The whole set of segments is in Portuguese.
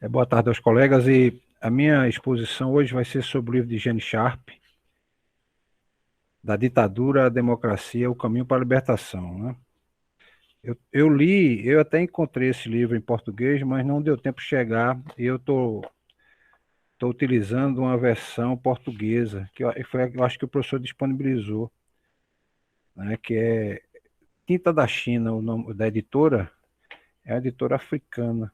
Boa tarde aos colegas. E a minha exposição hoje vai ser sobre o livro de Gene Sharp, Da Ditadura à Democracia, O Caminho para a Libertação, né? Eu li, eu até encontrei esse livro em português, mas não deu tempo de chegar, e eu tô utilizando uma versão portuguesa, eu acho que o professor disponibilizou, né, que é Tinta da China, o nome da editora, é uma editora africana.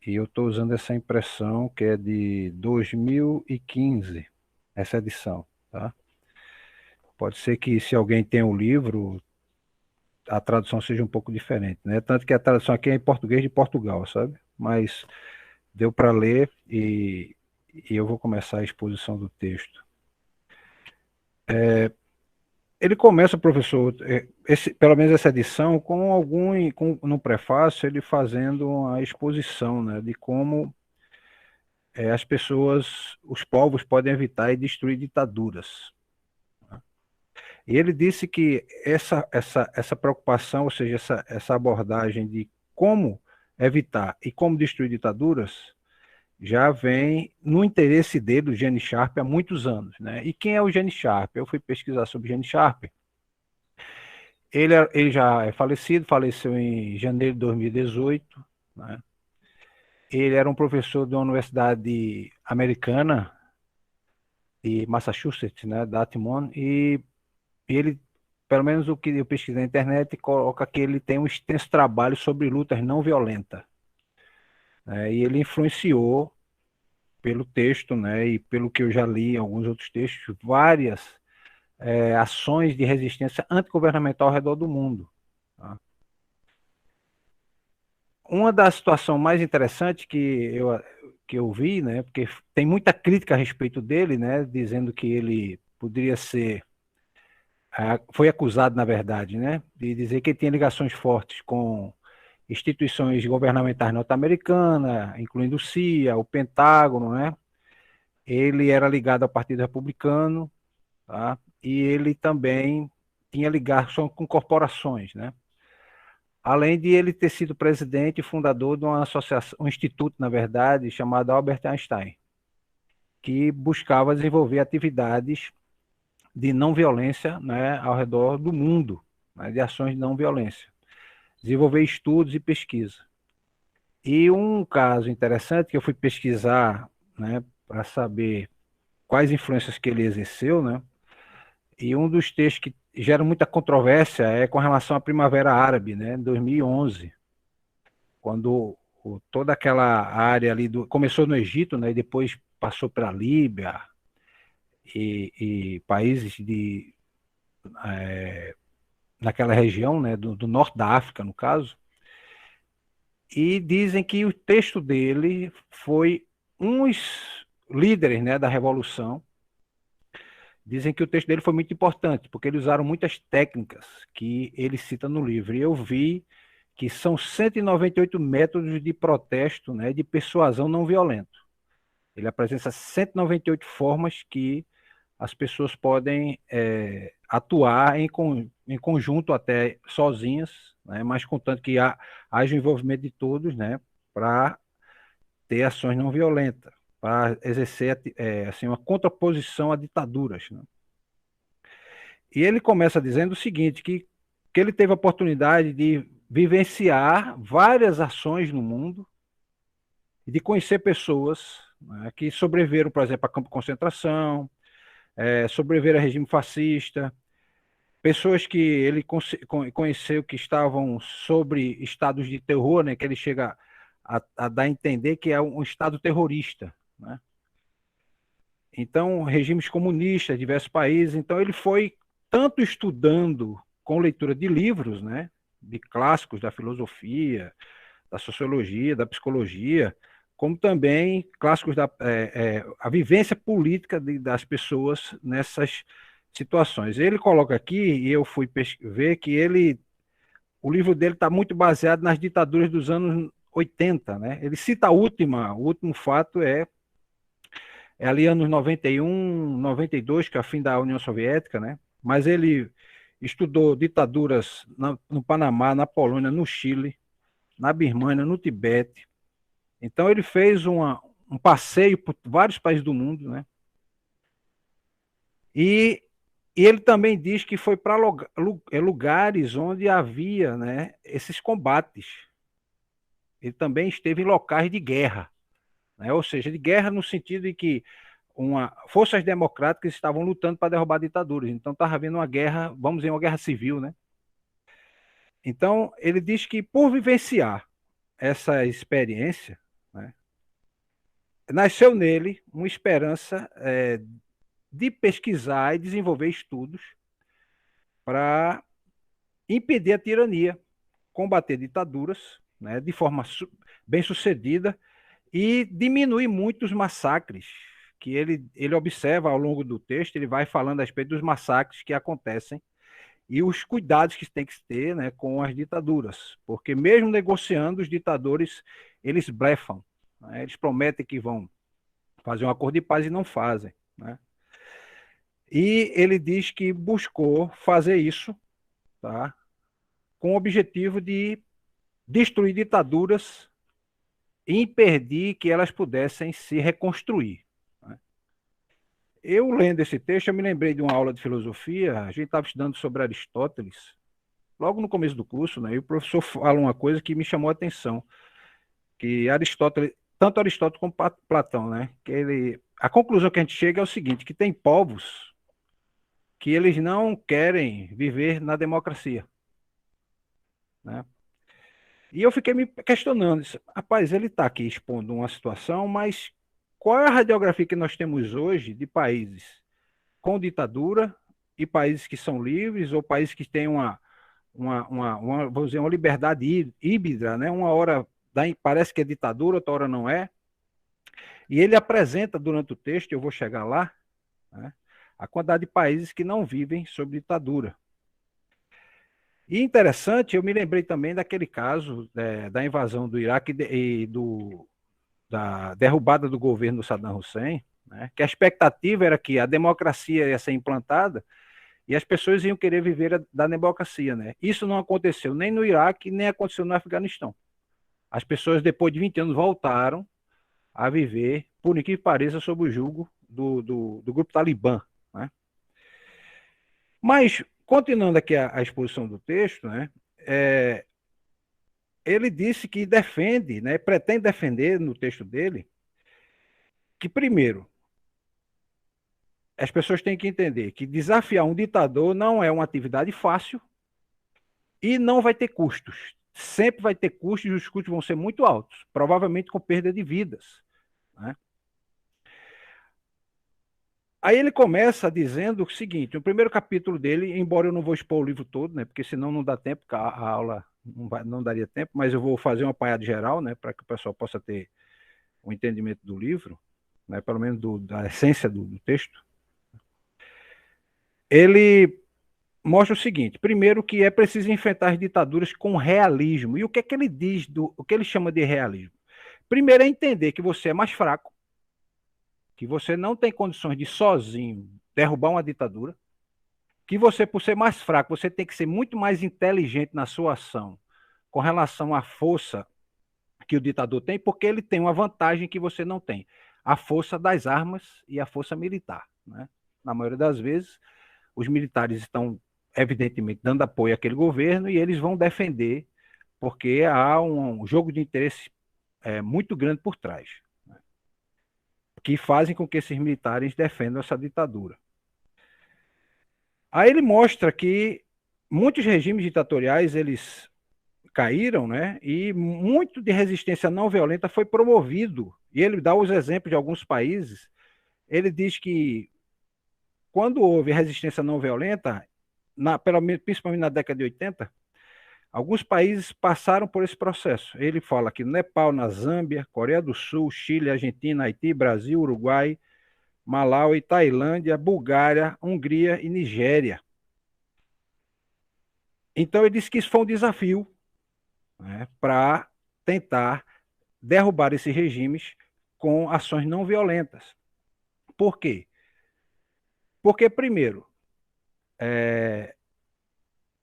E eu estou usando essa impressão que é de 2015, essa edição, tá? Pode ser que se alguém tem o livro, a tradução seja um pouco diferente, né? Tanto que a tradução aqui é em português de Portugal, sabe? Mas deu para ler e eu vou começar a exposição do texto. Ele começa, professor, pelo menos essa edição, no prefácio, ele fazendo uma exposição, né, de como as pessoas, os povos podem evitar e destruir ditaduras. E ele disse que essa preocupação, ou seja, essa abordagem de como evitar e como destruir ditaduras, já vem no interesse dele, o Gene Sharp, há muitos anos. Né? E quem é o Gene Sharp? Eu fui pesquisar sobre o Gene Sharp. Ele já é falecido, faleceu em janeiro de 2018. Né? Ele era um professor de uma universidade americana, de Massachusetts, né, Dartmouth, e ele, pelo menos o que eu pesquisei na internet, coloca que ele tem um extenso trabalho sobre lutas não violentas. Né? E ele influenciou, pelo texto, né, e pelo que eu já li em alguns outros textos, várias ações de resistência antigovernamental ao redor do mundo. Tá? Uma das situações mais interessantes que eu vi, né, porque tem muita crítica a respeito dele, né, dizendo que ele poderia ser foi acusado, na verdade, né, de dizer que ele tinha ligações fortes com instituições governamentais norte-americanas, incluindo o CIA, o Pentágono, né? Ele era ligado ao Partido Republicano, tá? E ele também tinha ligação com corporações, né? Além de ele ter sido presidente e fundador de uma associação, um instituto, na verdade, chamado Albert Einstein, que buscava desenvolver atividades de não violência, né, ao redor do mundo, né, de ações de não violência, desenvolver estudos e pesquisa. E um caso interessante que eu fui pesquisar, né, para saber quais influências que ele exerceu, né, e um dos textos que gera muita controvérsia é com relação à Primavera Árabe, né, em 2011, quando toda aquela área ali começou no Egito, né, e depois passou para a Líbia e países naquela região, né, do norte da África, no caso, e dizem que o texto dele foi uns líderes, né, da Revolução, dizem que o texto dele foi muito importante, porque eles usaram muitas técnicas que ele cita no livro. E eu vi que são 198 métodos de protesto, né, de persuasão não violento. Ele apresenta 198 formas que as pessoas podem atuar em conjunto, até sozinhas, né, mas contanto que haja o envolvimento de todos, né, para ter ações não violentas, para exercer assim, uma contraposição a ditaduras. Né? E ele começa dizendo o seguinte, que ele teve a oportunidade de vivenciar várias ações no mundo e de conhecer pessoas, né, que sobreviveram, por exemplo, a campo de concentração, sobreviveram a regime fascista, pessoas que ele conheceu que estavam sobre estados de terror, né, que ele chega a dar a entender que é um estado terrorista, né? Então, regimes comunistas, diversos países. Então, ele foi tanto estudando com leitura de livros, né, de clássicos da filosofia, da sociologia, da psicologia, como também clássicos da a vivência política das pessoas nessas situações. Ele coloca aqui, e eu fui ver que o livro dele está muito baseado nas ditaduras dos anos 80, né? Ele cita o último fato é ali anos 91, 92, que é o fim da União Soviética, né? Mas ele estudou ditaduras no Panamá, na Polônia, no Chile, na Birmânia, no Tibete, Então ele fez um passeio por vários países do mundo, né? E, e ele também diz que foi para lugares onde havia, né, esses combates. Ele também esteve em locais de guerra, né? Ou seja, de guerra no sentido de que forças democráticas estavam lutando para derrubar ditaduras. Então estava havendo uma guerra, vamos dizer, uma guerra civil, né? Então ele diz que por vivenciar essa experiência, né, nasceu nele uma esperança de pesquisar e desenvolver estudos para impedir a tirania, combater ditaduras, né, de forma bem sucedida e diminuir muito os massacres que ele observa ao longo do texto. Ele vai falando a respeito dos massacres que acontecem e os cuidados que tem que ter, né, com as ditaduras, porque mesmo negociando, os ditadores eles blefam, né, eles prometem que vão fazer um acordo de paz e não fazem, né? E ele diz que buscou fazer isso, tá, com o objetivo de destruir ditaduras e impedir que elas pudessem se reconstruir, né? Eu, lendo esse texto, eu me lembrei de uma aula de filosofia. A gente estava estudando sobre Aristóteles, logo no começo do curso, né? E o professor fala uma coisa que me chamou a atenção, que Aristóteles, tanto Aristóteles como Platão, né? A conclusão que a gente chega é o seguinte, que tem povos que eles não querem viver na democracia, né? E eu fiquei me questionando, rapaz, ele está aqui expondo uma situação, mas qual é a radiografia que nós temos hoje de países com ditadura e países que são livres, ou países que têm vamos dizer, uma liberdade híbrida, né? Uma hora parece que é ditadura, outra hora não é. E ele apresenta durante o texto, eu vou chegar lá, né, a quantidade de países que não vivem sob ditadura. E interessante, eu me lembrei também daquele caso da invasão do Iraque da derrubada do governo do Saddam Hussein, né, que a expectativa era que a democracia ia ser implantada e as pessoas iam querer viver da democracia, né? Isso não aconteceu nem no Iraque, nem aconteceu no Afeganistão. As pessoas, depois de 20 anos, voltaram a viver, por incrível que pareça, sob o jugo do grupo Talibã, né? Mas, continuando aqui a exposição do texto, né, ele disse que defende, né, pretende defender no texto dele, que, primeiro, as pessoas têm que entender que desafiar um ditador não é uma atividade fácil e não vai ter custos. Sempre vai ter custos e os custos vão ser muito altos, provavelmente com perda de vidas, né? Aí ele começa dizendo o seguinte, o primeiro capítulo dele, embora eu não vou expor o livro todo, né, porque senão não dá tempo, a aula não daria tempo, mas eu vou fazer um apanhado geral, né, para que o pessoal possa ter um entendimento do livro, né, pelo menos da essência do texto. Ele mostra o seguinte, primeiro que é preciso enfrentar as ditaduras com realismo. E o que é que ele diz, o que ele chama de realismo? Primeiro é entender que você é mais fraco, que você não tem condições de sozinho derrubar uma ditadura, que você, por ser mais fraco, você tem que ser muito mais inteligente na sua ação com relação à força que o ditador tem, porque ele tem uma vantagem que você não tem, a força das armas e a força militar, né? Na maioria das vezes, os militares estão, evidentemente, dando apoio àquele governo e eles vão defender, porque há um jogo de interesse muito grande por trás, né, que fazem com que esses militares defendam essa ditadura. Aí ele mostra que muitos regimes ditatoriais, eles caíram, né? E muito de resistência não violenta foi promovido. E ele dá os exemplos de alguns países. Ele diz que quando houve resistência não violenta, principalmente na década de 80, alguns países passaram por esse processo. Ele fala que no Nepal, na Zâmbia, Coreia do Sul, Chile, Argentina, Haiti, Brasil, Uruguai, Malaui, Tailândia, Bulgária, Hungria e Nigéria. Então ele disse que isso foi um desafio, né, para tentar derrubar esses regimes com ações não violentas. Por quê? Porque, primeiro,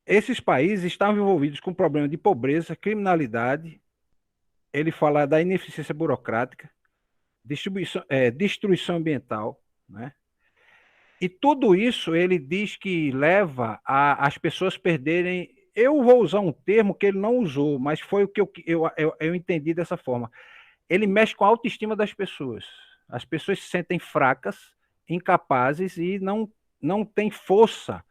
esses países estavam envolvidos com problemas de pobreza, criminalidade, ele fala da ineficiência burocrática, destruição ambiental, né? E tudo isso ele diz que leva as pessoas perderem. Eu vou usar um termo que ele não usou, mas foi o que eu entendi dessa forma. Ele mexe com a autoestima das pessoas. As pessoas se sentem fracas, incapazes e não têm força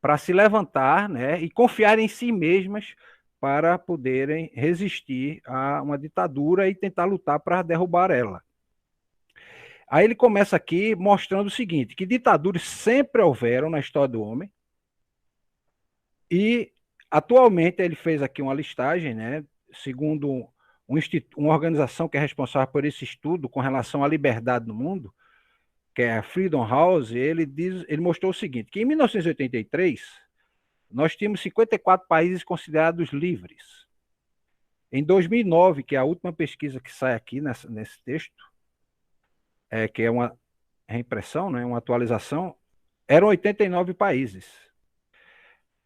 para se levantar, né, e confiar em si mesmas para poderem resistir a uma ditadura e tentar lutar para derrubar ela. Aí ele começa aqui mostrando o seguinte, que ditaduras sempre houveram na história do homem e atualmente ele fez aqui uma listagem, né, segundo uma organização que é responsável por esse estudo com relação à liberdade no mundo, que é a Freedom House. Ele mostrou o seguinte, que em 1983 nós tínhamos 54 países considerados livres. Em 2009, que é a última pesquisa que sai aqui nesse texto, que é uma reimpressão, né, uma atualização, eram 89 países.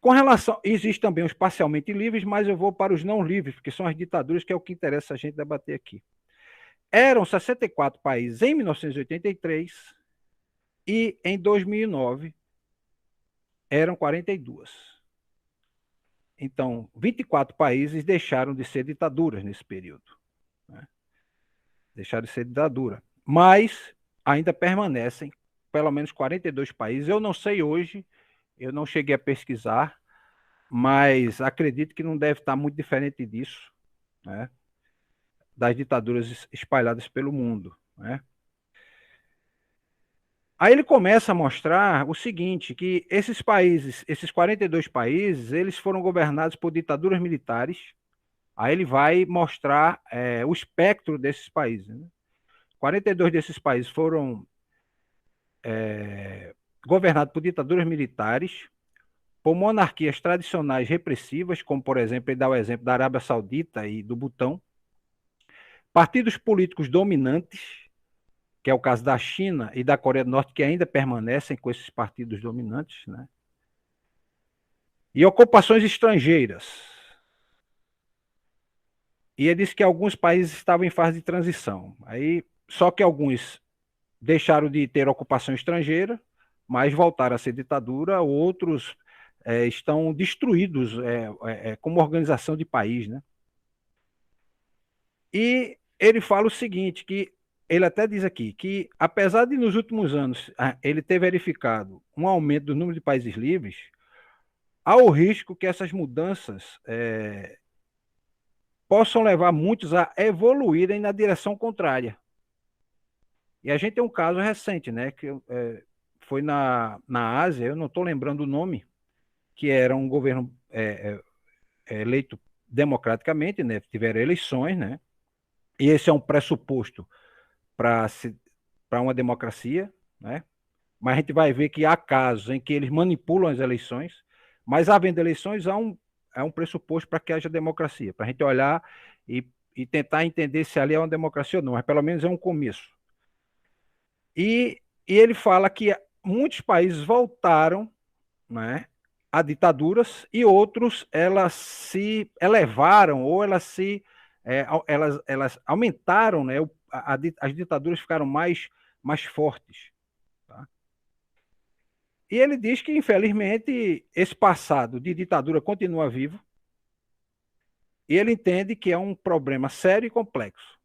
Com relação, existe também os parcialmente livres, mas eu vou para os não livres, porque são as ditaduras que é o que interessa a gente debater aqui. Eram 64 países em 1983 e em 2009 eram 42. Então, 24 países deixaram de ser ditaduras nesse período, né? Deixaram de ser ditadura. Mas ainda permanecem pelo menos 42 países. Eu não sei hoje, eu não cheguei a pesquisar, mas acredito que não deve estar muito diferente disso, né, das ditaduras espalhadas pelo mundo, né? Aí ele começa a mostrar o seguinte, que esses países, esses 42 países, eles foram governados por ditaduras militares. Aí ele vai mostrar o espectro desses países, né? 42 desses países foram governados por ditaduras militares, por monarquias tradicionais repressivas, como, por exemplo, ele dá o exemplo da Arábia Saudita e do Butão, partidos políticos dominantes, que é o caso da China e da Coreia do Norte, que ainda permanecem com esses partidos dominantes, né? E ocupações estrangeiras. E ele disse que alguns países estavam em fase de transição. Aí, só que alguns deixaram de ter ocupação estrangeira, mas voltaram a ser ditadura, outros estão destruídos como organização de país, né? E ele fala o seguinte, que ele até diz aqui, que apesar de nos últimos anos ele ter verificado um aumento do número de países livres, há o risco que essas mudanças possam levar muitos a evoluírem na direção contrária. E a gente tem um caso recente, né, que foi na Ásia, eu não estou lembrando o nome, que era um governo eleito democraticamente, né, tiveram eleições, né, e esse é um pressuposto para uma democracia, né, mas a gente vai ver que há casos em que eles manipulam as eleições, mas havendo eleições, há um pressuposto para que haja democracia, para a gente olhar e tentar entender se ali é uma democracia ou não, mas pelo menos é um começo. E ele fala que muitos países voltaram, né, a ditaduras e outros elas se elevaram ou elas aumentaram, né, as ditaduras ficaram mais fortes. Tá? E ele diz que, infelizmente, esse passado de ditadura continua vivo e ele entende que é um problema sério e complexo.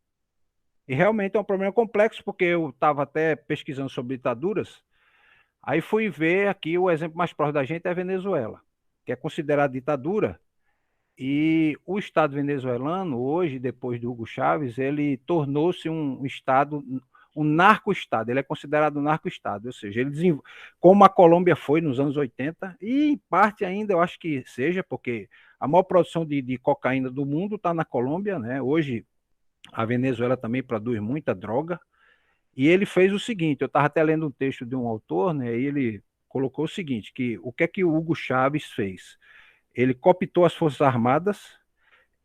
E realmente é um problema complexo, porque eu estava até pesquisando sobre ditaduras, aí fui ver aqui o exemplo mais próximo da gente é a Venezuela, que é considerada ditadura, e o Estado venezuelano, hoje, depois do Hugo Chávez, ele tornou-se um Estado, um narco-Estado, ele é considerado um narco-Estado, ou seja, como a Colômbia foi nos anos 80, e em parte ainda eu acho que seja, porque a maior produção de cocaína do mundo está na Colômbia, né? Hoje a Venezuela também produz muita droga, e ele fez o seguinte, eu estava até lendo um texto de um autor, né, e ele colocou o seguinte, que o que é que o Hugo Chávez fez? Ele cooptou as Forças Armadas,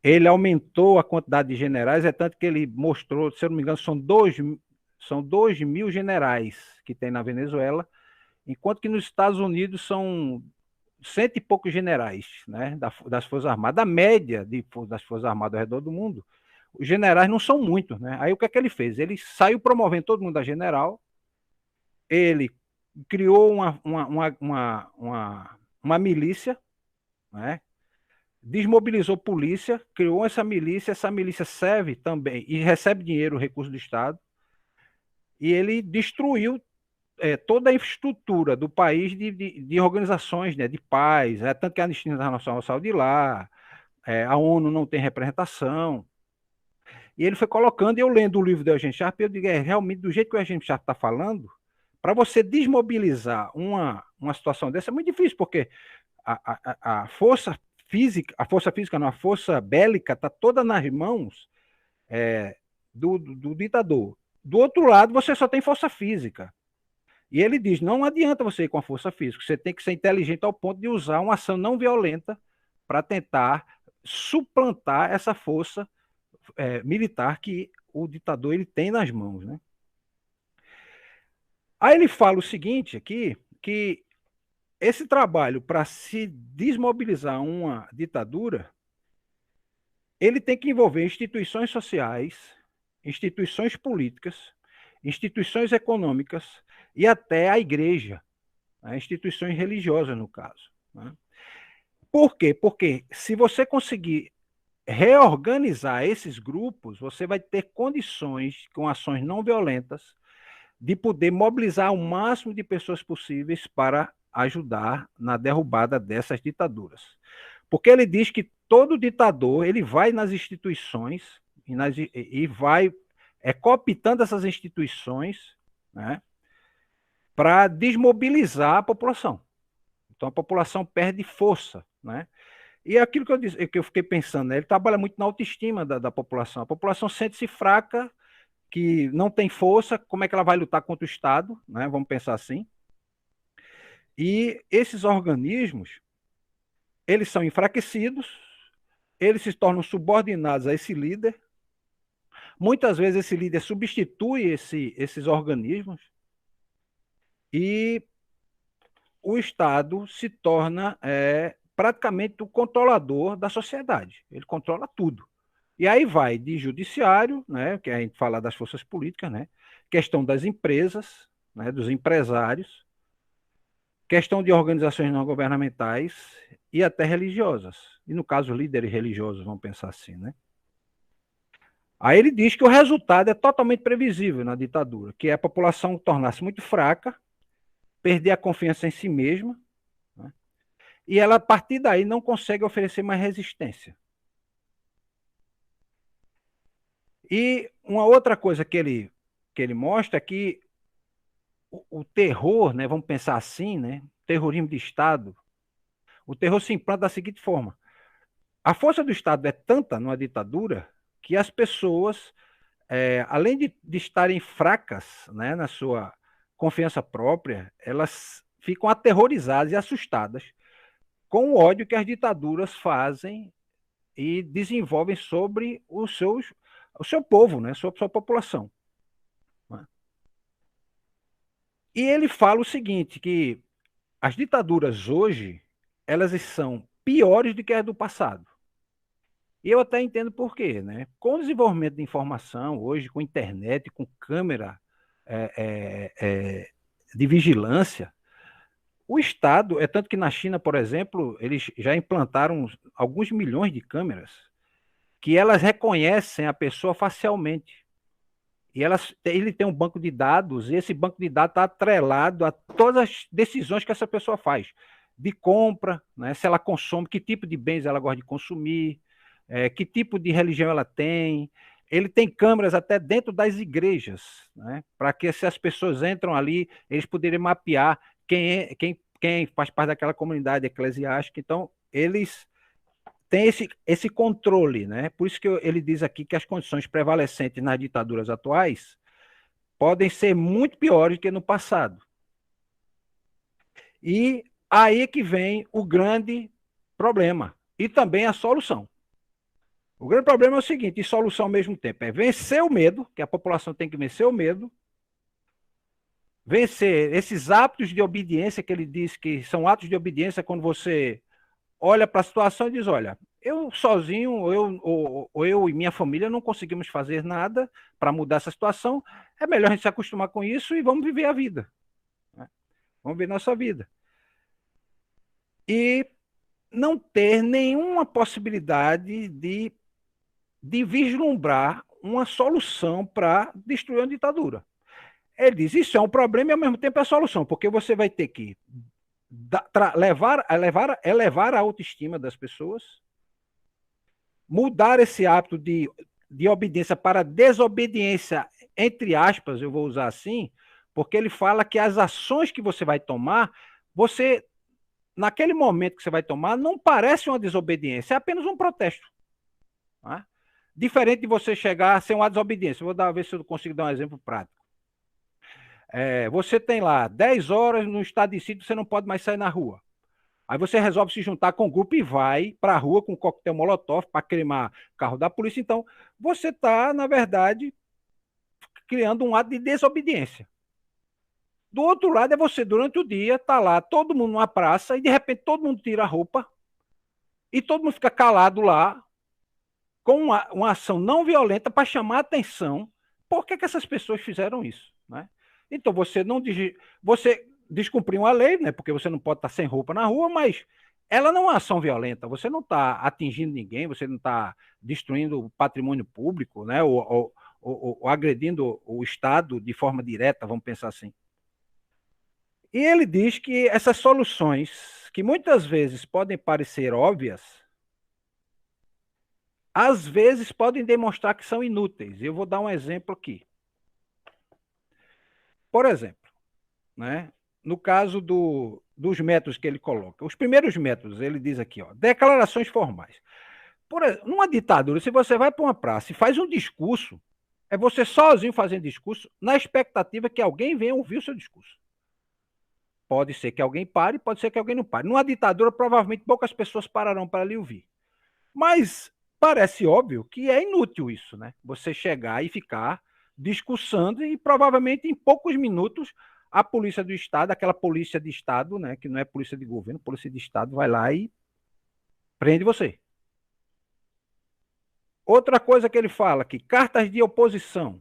ele aumentou a quantidade de generais, é tanto que ele mostrou, se eu não me engano, são 2.000 generais que tem na Venezuela, enquanto que nos Estados Unidos são cento e poucos generais, né, das Forças Armadas. A média das Forças Armadas ao redor do mundo, os generais não são muitos, né? Aí o que é que ele fez? Ele saiu promovendo todo mundo a general, ele criou uma milícia, né? Desmobilizou polícia, criou essa milícia serve também e recebe dinheiro, recurso do Estado, e ele destruiu toda a infraestrutura do país de organizações, né, de paz, tanto que a Anistia Internacional saiu de lá, a ONU não tem representação, e ele foi colocando, e eu lendo o livro do Eugênio Sharp, eu digo, realmente, do jeito que o Eugênio Sharp está falando, para você desmobilizar uma situação dessa é muito difícil, porque a força física, a força bélica está toda nas mãos do ditador. Do outro lado, você só tem força física. E ele diz, não adianta você ir com a força física, você tem que ser inteligente ao ponto de usar uma ação não violenta para tentar suplantar essa força militar que o ditador ele tem nas mãos, né? Aí ele fala o seguinte aqui, que esse trabalho para se desmobilizar uma ditadura, ele tem que envolver instituições sociais, instituições políticas, instituições econômicas e até a igreja, né? Instituições religiosas, no caso, né? Por quê? Porque se você conseguir reorganizar esses grupos, você vai ter condições, com ações não violentas, de poder mobilizar o máximo de pessoas possíveis para ajudar na derrubada dessas ditaduras. Porque ele diz que todo ditador ele vai nas instituições e vai cooptando essas instituições, né, para desmobilizar a população. Então a população perde força, né? E aquilo que eu disse, que eu fiquei pensando, né, ele trabalha muito na autoestima da população. A população sente-se fraca, que não tem força, como é que ela vai lutar contra o Estado, né? Vamos pensar assim. E esses organismos, eles são enfraquecidos, eles se tornam subordinados a esse líder. Muitas vezes esse líder substitui esses organismos e o Estado se torna praticamente o controlador da sociedade. Ele controla tudo. E aí vai de judiciário, né, que a gente fala das forças políticas, né, questão das empresas, né, dos empresários, questão de organizações não governamentais e até religiosas. E no caso, líderes religiosos, vamos pensar assim, né? Aí ele diz que o resultado é totalmente previsível na ditadura, que é a população tornar-se muito fraca, perder a confiança em si mesma, né? E ela, a partir daí, não consegue oferecer mais resistência. E uma outra coisa que ele mostra é que o terror, né, vamos pensar assim, né, terrorismo de Estado, o terror se implanta da seguinte forma: a força do Estado é tanta numa ditadura que as pessoas, além de estarem fracas, né, na sua confiança própria, elas ficam aterrorizadas e assustadas com o ódio que as ditaduras fazem e desenvolvem sobre o seu povo, né, sobre a sua população. E ele fala o seguinte, que as ditaduras hoje, elas são piores do que as do passado. E eu até entendo por quê, né? Com o desenvolvimento de informação, hoje, com internet, com câmera de vigilância, o Estado, é tanto que na China, por exemplo, eles já implantaram alguns milhões de câmeras que elas reconhecem a pessoa facialmente. E ele tem um banco de dados, e esse banco de dados está atrelado a todas as decisões que essa pessoa faz, de compra, né, se ela consome, que tipo de bens ela gosta de consumir, que tipo de religião ela tem. Ele tem câmeras até dentro das igrejas, né, para que se as pessoas entram ali, eles poderem mapear quem faz parte daquela comunidade eclesiástica. Então, eles tem esse controle, né? Por isso que ele diz aqui que as condições prevalecentes nas ditaduras atuais podem ser muito piores do que no passado. E aí que vem o grande problema e também a solução. O grande problema é o seguinte, e solução ao mesmo tempo, é vencer o medo, que a população tem que vencer o medo, vencer esses atos de obediência que ele diz que são atos de obediência quando você olha para a situação e diz, olha, eu sozinho, ou eu e minha família não conseguimos fazer nada para mudar essa situação, é melhor a gente se acostumar com isso e vamos viver a vida, né? Vamos viver nossa vida. E não ter nenhuma possibilidade de vislumbrar uma solução para destruir a ditadura. Ele diz, isso é um problema e ao mesmo tempo é solução, porque você vai ter que elevar a autoestima das pessoas, mudar esse hábito de obediência para desobediência, entre aspas, eu vou usar assim, porque ele fala que as ações que você vai tomar, você, naquele momento que você vai tomar, não parece uma desobediência, é apenas um protesto. Né? Diferente de você chegar a ser uma desobediência. Vou ver se eu consigo dar um exemplo prático. Você tem lá 10 horas no estado de sítio, você não pode mais sair na rua. Aí você resolve se juntar com o grupo e vai para a rua com coquetel molotov para queimar carro da polícia. Então, você está, na verdade, criando um ato de desobediência. Do outro lado é você, durante o dia, tá lá, todo mundo numa praça, e de repente todo mundo tira a roupa e todo mundo fica calado lá, com uma ação não violenta para chamar a atenção. Por que essas pessoas fizeram isso? Né? Então, você descumpriu uma lei, né? Porque você não pode estar sem roupa na rua, mas ela não é uma ação violenta. Você não está atingindo ninguém, você não está destruindo o patrimônio público, né? Ou agredindo o Estado de forma direta, vamos pensar assim. E ele diz que essas soluções, que muitas vezes podem parecer óbvias, às vezes podem demonstrar que são inúteis. Eu vou dar um exemplo aqui. Por exemplo, né, no caso dos métodos que ele coloca, os primeiros métodos, ele diz aqui, ó, declarações formais. Por exemplo, numa ditadura, se você vai para uma praça e faz um discurso, é você sozinho fazendo discurso, na expectativa que alguém venha ouvir o seu discurso. Pode ser que alguém pare, pode ser que alguém não pare. Numa ditadura, provavelmente poucas pessoas pararão para lhe ouvir. Mas parece óbvio que é inútil isso, né? Você chegar e ficar discursando e provavelmente em poucos minutos a polícia do Estado, aquela polícia de Estado, né, que não é polícia de governo, polícia de Estado, vai lá e prende você. Outra coisa que ele fala aqui, cartas de oposição,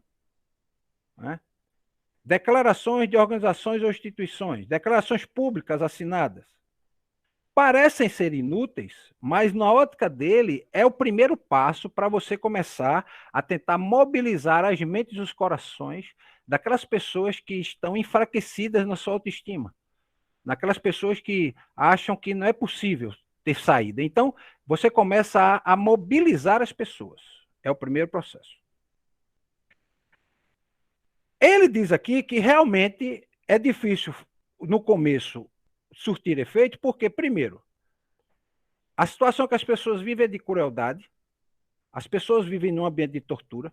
né? Declarações de organizações ou instituições, declarações públicas assinadas. Parecem ser inúteis, mas na ótica dele é o primeiro passo para você começar a tentar mobilizar as mentes e os corações daquelas pessoas que estão enfraquecidas na sua autoestima, daquelas pessoas que acham que não é possível ter saída. Então, você começa a mobilizar as pessoas. É o primeiro processo. Ele diz aqui que realmente é difícil, no começo, surtir efeito, porque, primeiro, a situação que as pessoas vivem é de crueldade, as pessoas vivem num ambiente de tortura,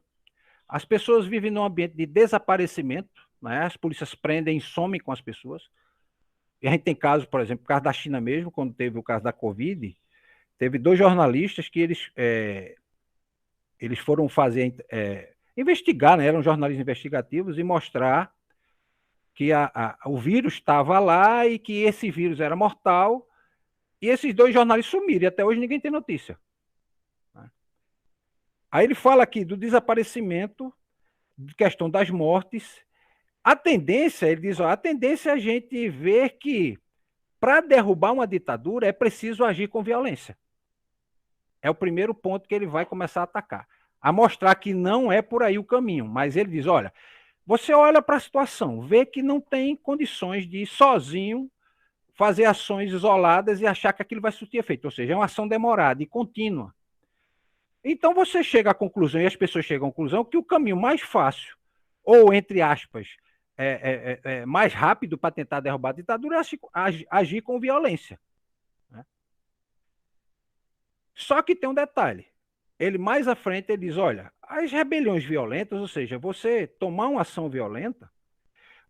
as pessoas vivem num ambiente de desaparecimento, né? As polícias prendem e somem com as pessoas. E a gente tem casos, por exemplo, o caso da China mesmo, quando teve o caso da Covid, teve 2 jornalistas que eles foram fazer, investigar, né? Eram jornalistas investigativos, e mostrar que o vírus estava lá e que esse vírus era mortal, e esses 2 jornalistas sumiram, e até hoje ninguém tem notícia. Aí ele fala aqui do desaparecimento, de questão das mortes. A tendência, ele diz, ó, a tendência é a gente ver que para derrubar uma ditadura é preciso agir com violência. É o primeiro ponto que ele vai começar a atacar. A mostrar que não é por aí o caminho, mas ele diz, olha, você olha para a situação, vê que não tem condições de sozinho fazer ações isoladas e achar que aquilo vai surtir efeito, ou seja, é uma ação demorada e contínua. Então você chega à conclusão, e as pessoas chegam à conclusão, que o caminho mais fácil, ou entre aspas, mais rápido para tentar derrubar a ditadura é agir com violência. Né? Só que tem um detalhe. Ele mais à frente ele diz, olha, as rebeliões violentas, ou seja, você tomar uma ação violenta,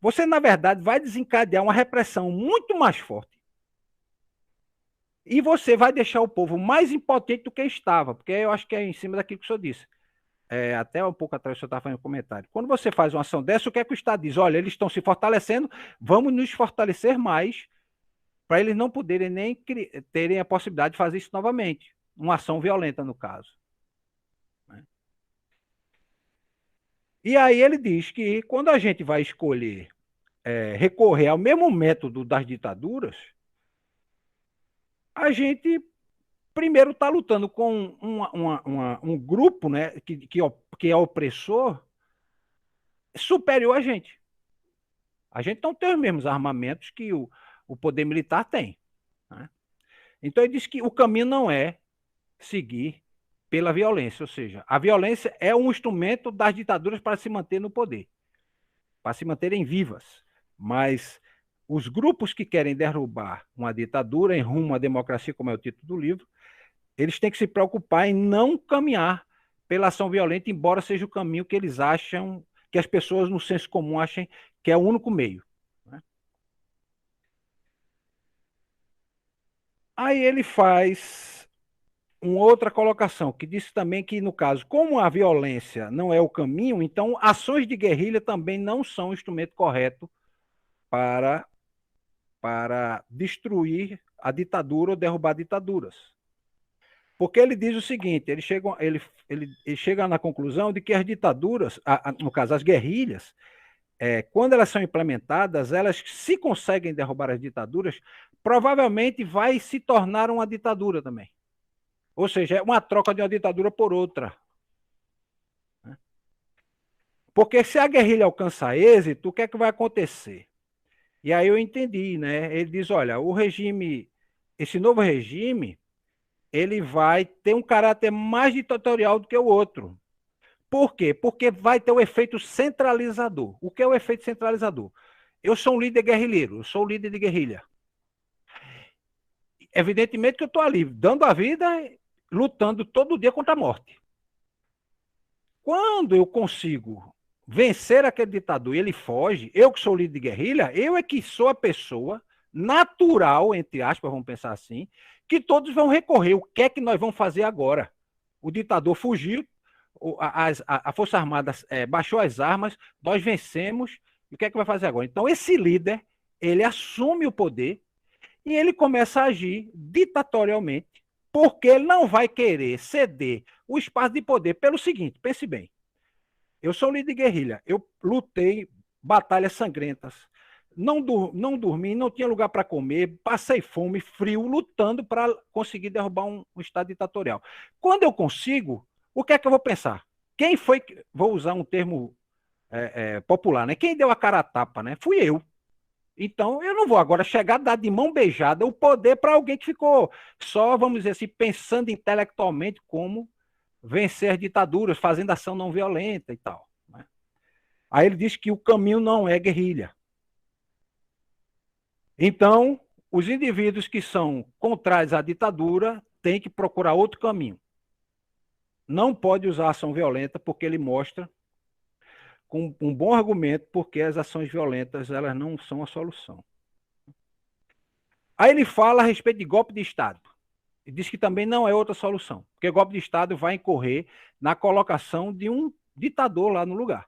você na verdade vai desencadear uma repressão muito mais forte. E você vai deixar o povo mais impotente do que estava, porque eu acho que é em cima daquilo que o senhor disse. Até um pouco atrás o senhor estava fazendo um comentário. Quando você faz uma ação dessa, o que é que o Estado diz? Olha, eles estão se fortalecendo, vamos nos fortalecer mais, para eles não poderem nem terem a possibilidade de fazer isso novamente. uma ação violenta, no caso. Né? E aí ele diz que quando a gente vai escolher recorrer ao mesmo método das ditaduras, a gente primeiro está lutando com um grupo, né, que é opressor superior a gente. A gente não tem os mesmos armamentos que o poder militar tem. Né? Então ele diz que o caminho não é seguir pela violência, ou seja, a violência é um instrumento das ditaduras para se manter no poder, para se manterem vivas. Mas os grupos que querem derrubar uma ditadura em rumo à democracia, como é o título do livro, eles têm que se preocupar em não caminhar pela ação violenta, embora seja o caminho que eles acham, que as pessoas no senso comum achem que é o único meio. Né? Aí ele faz uma outra colocação, que diz também que, no caso, como a violência não é o caminho, então ações de guerrilha também não são o instrumento correto para, para destruir a ditadura ou derrubar ditaduras. Porque ele diz o seguinte, ele chega na conclusão de que as ditaduras, no caso, as guerrilhas, quando elas são implementadas, elas, se conseguem derrubar as ditaduras, provavelmente vai se tornar uma ditadura também. Ou seja, é uma troca de uma ditadura por outra. Porque se a guerrilha alcançar êxito, o que é que vai acontecer? E aí eu entendi, né? Ele diz, olha, esse novo regime, ele vai ter um caráter mais ditatorial do que o outro. Por quê? Porque vai ter o efeito centralizador. O que é o efeito centralizador? Eu sou um líder guerrilheiro, eu sou um líder de guerrilha. Evidentemente que eu estou ali, dando a vida, lutando todo dia contra a morte. Quando eu consigo vencer aquele ditador e ele foge, eu que sou líder de guerrilha, eu é que sou a pessoa natural, entre aspas, vamos pensar assim, que todos vão recorrer. O que é que nós vamos fazer agora? O ditador fugiu, a Força Armada baixou as armas, nós vencemos, e o que é que vai fazer agora? Então esse líder, ele assume o poder e ele começa a agir ditatorialmente, porque ele não vai querer ceder o espaço de poder pelo seguinte, pense bem, eu sou líder de guerrilha, eu lutei batalhas sangrentas, não dormi, não tinha lugar para comer, passei fome, frio, lutando para conseguir derrubar um estado ditatorial. Quando eu consigo, o que é que eu vou pensar? Quem foi, vou usar um termo popular, né? Quem deu a cara a tapa, né? Fui eu. Então, eu não vou agora chegar a dar de mão beijada o poder para alguém que ficou só, vamos dizer assim, pensando intelectualmente como vencer ditaduras, fazendo ação não violenta e tal. Né? Aí ele diz que o caminho não é guerrilha. Então, os indivíduos que são contrários à ditadura têm que procurar outro caminho. Não pode usar ação violenta, porque ele mostra com um bom argumento porque as ações violentas elas não são a solução. Aí ele fala a respeito de golpe de Estado. E diz que também não é outra solução, porque golpe de Estado vai incorrer na colocação de um ditador lá no lugar.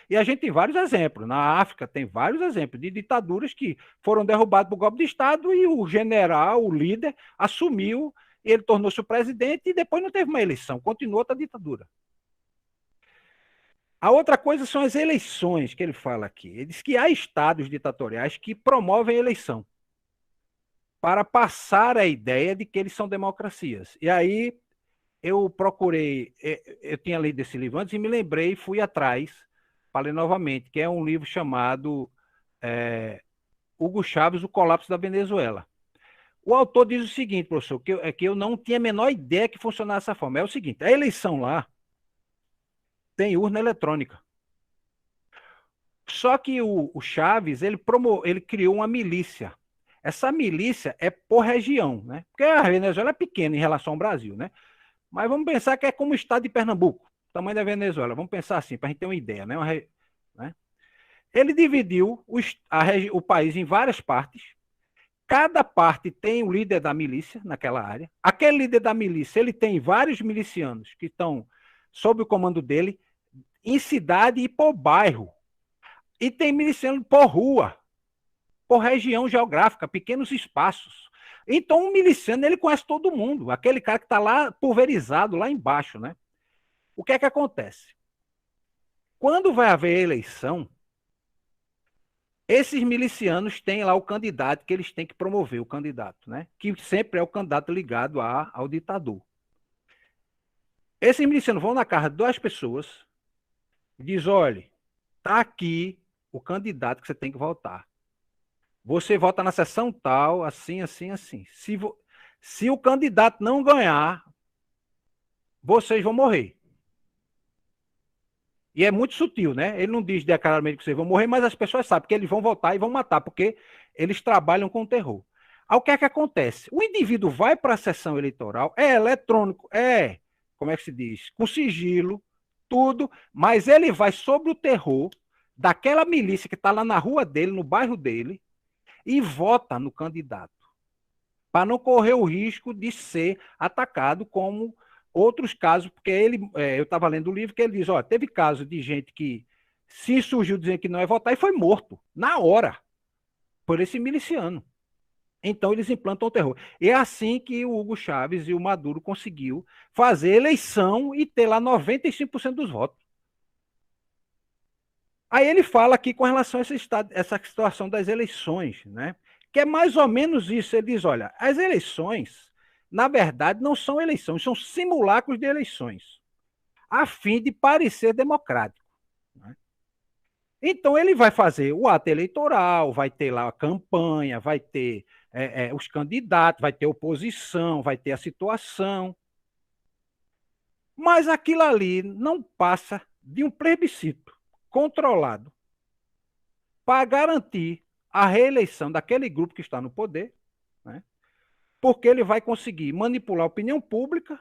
E a gente tem vários exemplos. Na África tem vários exemplos de ditaduras que foram derrubadas por golpe de Estado e o general, o líder, assumiu, ele tornou-se o presidente e depois não teve uma eleição, continuou outra ditadura. A outra coisa são as eleições que ele fala aqui. Ele diz que há estados ditatoriais que promovem eleição para passar a ideia de que eles são democracias. E aí eu procurei, eu tinha lido esse livro antes e me lembrei, fui atrás para ler novamente, que é um livro chamado Hugo Chávez, O Colapso da Venezuela. O autor diz o seguinte, professor, que eu não tinha a menor ideia que funcionasse dessa forma. É o seguinte, a eleição lá tem urna eletrônica. Só que o Chaves, ele criou uma milícia. Essa milícia é por região, né? Porque a Venezuela é pequena em relação ao Brasil, né? Mas vamos pensar que é como o estado de Pernambuco, o tamanho da Venezuela. Vamos pensar assim, para a gente ter uma ideia, né? Né? Ele dividiu o país em várias partes. Cada parte tem o líder da milícia naquela área. Aquele líder da milícia, ele tem vários milicianos que estão sob o comando dele em cidade e por bairro. E tem miliciano por rua, por região geográfica, pequenos espaços. Então, um miliciano, ele conhece todo mundo, aquele cara que está lá pulverizado, lá embaixo, né? O que é que acontece? Quando vai haver eleição, esses milicianos têm lá o candidato que eles têm que promover, o candidato, né? Que sempre é o candidato ligado ao ditador. Esses milicianos vão na casa das pessoas e diz: olha, tá aqui o candidato que você tem que votar. Você vota na sessão tal, assim, assim, assim. Se o candidato não ganhar, vocês vão morrer. E é muito sutil, né? Ele não diz declaradamente que vocês vão morrer, mas as pessoas sabem que eles vão votar e vão matar, porque eles trabalham com terror. Aí o que é que acontece? O indivíduo vai para a sessão eleitoral, é eletrônico, como é que se diz? Com sigilo, tudo, mas ele vai sobre o terror daquela milícia que está lá na rua dele, no bairro dele, e vota no candidato, para não correr o risco de ser atacado como outros casos, porque eu estava lendo o livro que ele diz, ó, teve caso de gente que se surgiu dizendo que não ia votar e foi morto, na hora, por esse miliciano. Então eles implantam o terror. E é assim que o Hugo Chávez e o Maduro conseguiu fazer eleição e ter lá 95% dos votos. Aí ele fala aqui com relação a essa situação das eleições, né? Que é mais ou menos isso. Ele diz: olha, as eleições, na verdade, não são eleições, são simulacros de eleições, a fim de parecer democrático. Né? Então ele vai fazer o ato eleitoral, vai ter lá a campanha, vai ter os candidatos, vai ter oposição, vai ter a situação. Mas aquilo ali não passa de um plebiscito controlado para garantir a reeleição daquele grupo que está no poder, né? Porque ele vai conseguir manipular a opinião pública,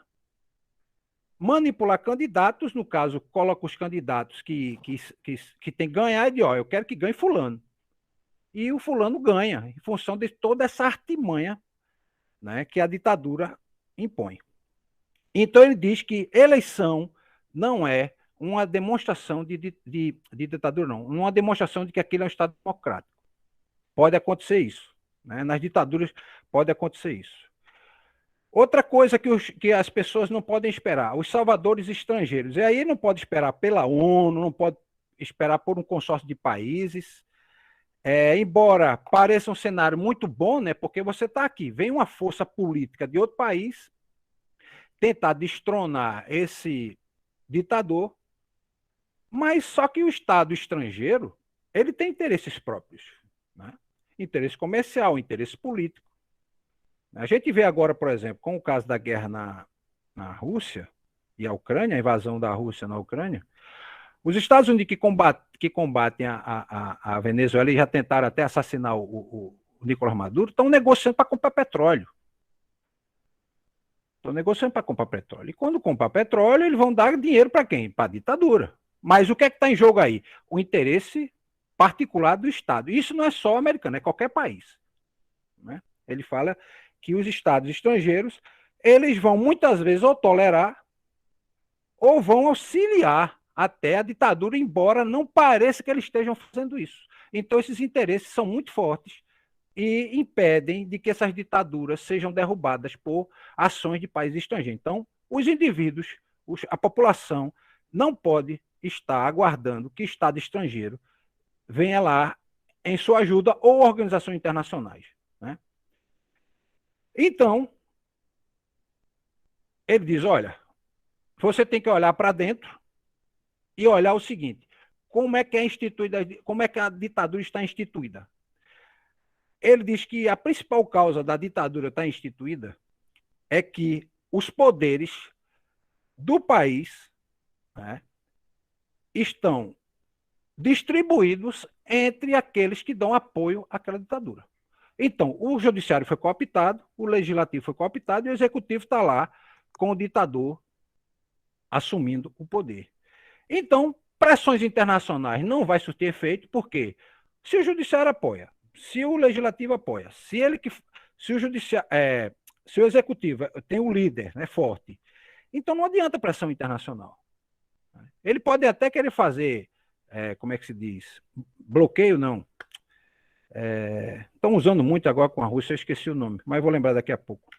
manipular candidatos, no caso, coloca os candidatos que tem que ganhar e diz, ó, eu quero que ganhe fulano. E o fulano ganha, em função de toda essa artimanha, né, que a ditadura impõe. Então ele diz que eleição não é uma demonstração de ditadura, não. Uma demonstração de que aquilo é um Estado democrático. Pode acontecer isso. Né? Nas ditaduras pode acontecer isso. Outra coisa que as pessoas não podem esperar, os salvadores estrangeiros. E aí não pode esperar pela ONU, não pode esperar por um consórcio de países. Embora pareça um cenário muito bom, né? Porque você está aqui, vem uma força política de outro país tentar destronar esse ditador, mas só que o Estado estrangeiro ele tem interesses próprios, né? Interesse comercial, interesse político. A gente vê agora, por exemplo, com o caso da guerra na Rússia e a Ucrânia, a invasão da Rússia na Ucrânia, os Estados Unidos que combatem a Venezuela e já tentaram até assassinar o Nicolás Maduro, estão negociando para comprar petróleo. Estão negociando para comprar petróleo. E quando comprar petróleo, eles vão dar dinheiro para quem? Para a ditadura. Mas o que é que está em jogo aí? O interesse particular do Estado. Isso não é só americano, é qualquer país. Né? Ele fala que os estados estrangeiros eles vão muitas vezes ou tolerar ou vão auxiliar até a ditadura, embora não pareça que eles estejam fazendo isso. Então esses interesses são muito fortes e impedem de que essas ditaduras sejam derrubadas por ações de países estrangeiros. Então, os indivíduos, a população, não pode estar aguardando que Estado estrangeiro venha lá em sua ajuda ou organizações internacionais. Né? Então, ele diz, olha, você tem que olhar para dentro e olhar o seguinte, como é que é instituída, como é que a ditadura está instituída? Ele diz que a principal causa da ditadura estar instituída é que os poderes do país, né, estão distribuídos entre aqueles que dão apoio àquela ditadura. Então, o judiciário foi cooptado, o legislativo foi cooptado e o executivo está lá com o ditador assumindo o poder. Então, pressões internacionais não vai surtir efeito, porque se o judiciário apoia, se o legislativo apoia, se o judiciário, se o executivo tem um líder, né, forte, então não adianta pressão internacional. Ele pode até querer fazer, como é que se diz, bloqueio não, Estão usando muito agora com a Rússia, eu esqueci o nome, mas vou lembrar daqui a pouco.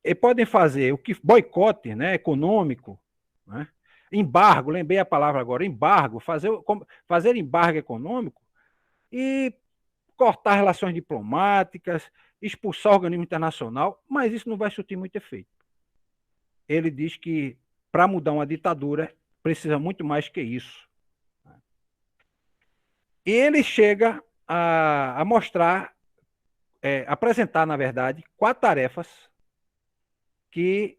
E podem fazer o que boicote, né, econômico, né? Embargo, lembrei a palavra agora, embargo, fazer embargo econômico e cortar relações diplomáticas, expulsar o organismo internacional, mas isso não vai surtir muito efeito. Ele diz que para mudar uma ditadura precisa muito mais que isso. E ele chega a mostrar, apresentar, na verdade, 4 tarefas que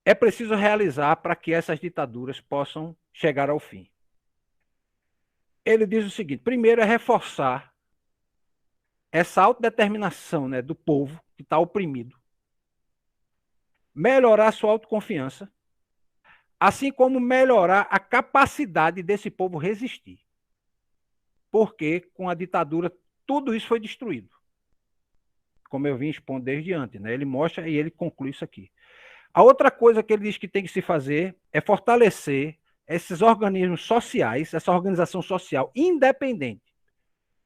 é preciso realizar para que essas ditaduras possam chegar ao fim. Ele diz o seguinte: primeiro é reforçar essa autodeterminação, né, do povo que está oprimido, melhorar sua autoconfiança, assim como melhorar a capacidade desse povo resistir. Porque com a ditadura tudo isso foi destruído. Como eu vim expondo desde antes, né? Ele mostra e ele conclui isso aqui. A outra coisa que ele diz que tem que se fazer é fortalecer esses organismos sociais, essa organização social independente,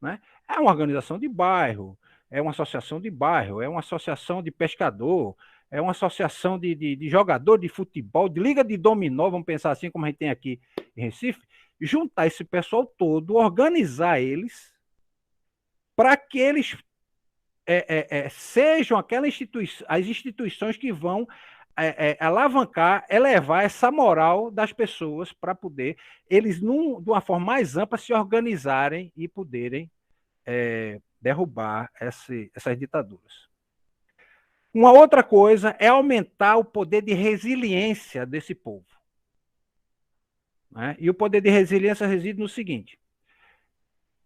né? É uma organização de bairro, é uma associação de bairro, é uma associação de pescador, é uma associação de jogador de futebol, de liga de dominó, vamos pensar assim como a gente tem aqui em Recife, juntar esse pessoal todo, organizar eles para que eles sejam aquelas as instituições que vão alavancar, elevar essa moral das pessoas para poder eles, de uma forma mais ampla, se organizarem e poderem derrubar essas ditaduras. Uma outra coisa é aumentar o poder de resiliência desse povo. Né? E o poder de resiliência reside no seguinte: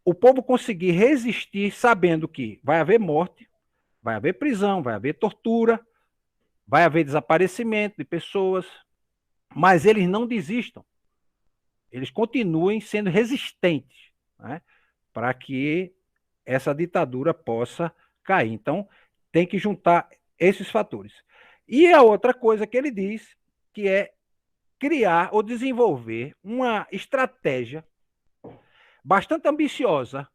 o povo conseguir resistir sabendo que vai haver morte, vai haver prisão, vai haver tortura, vai haver desaparecimento de pessoas, mas eles não desistam. Eles continuem sendo resistentes, né, para que essa ditadura possa cair. Então, tem que juntar esses fatores. E a outra coisa que ele diz, que é criar ou desenvolver uma estratégia bastante ambiciosa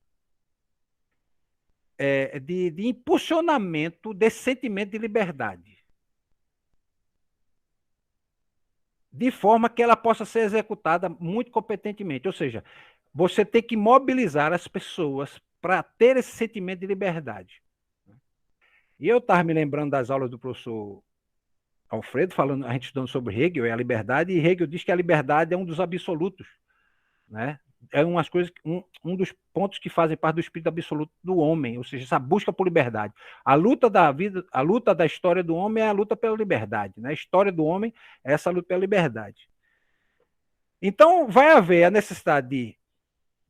de impulsionamento desse sentimento de liberdade, de forma que ela possa ser executada muito competentemente. Ou seja, você tem que mobilizar as pessoas para ter esse sentimento de liberdade. E eu estava me lembrando das aulas do professor Alfredo, falando, a gente estudando sobre Hegel e a liberdade, e Hegel diz que a liberdade é um dos absolutos, né? É um dos pontos que fazem parte do espírito absoluto do homem, ou seja, essa busca por liberdade. A luta da vida, a luta da história do homem é a luta pela liberdade, né? A história do homem é essa luta pela liberdade. Então, vai haver a necessidade de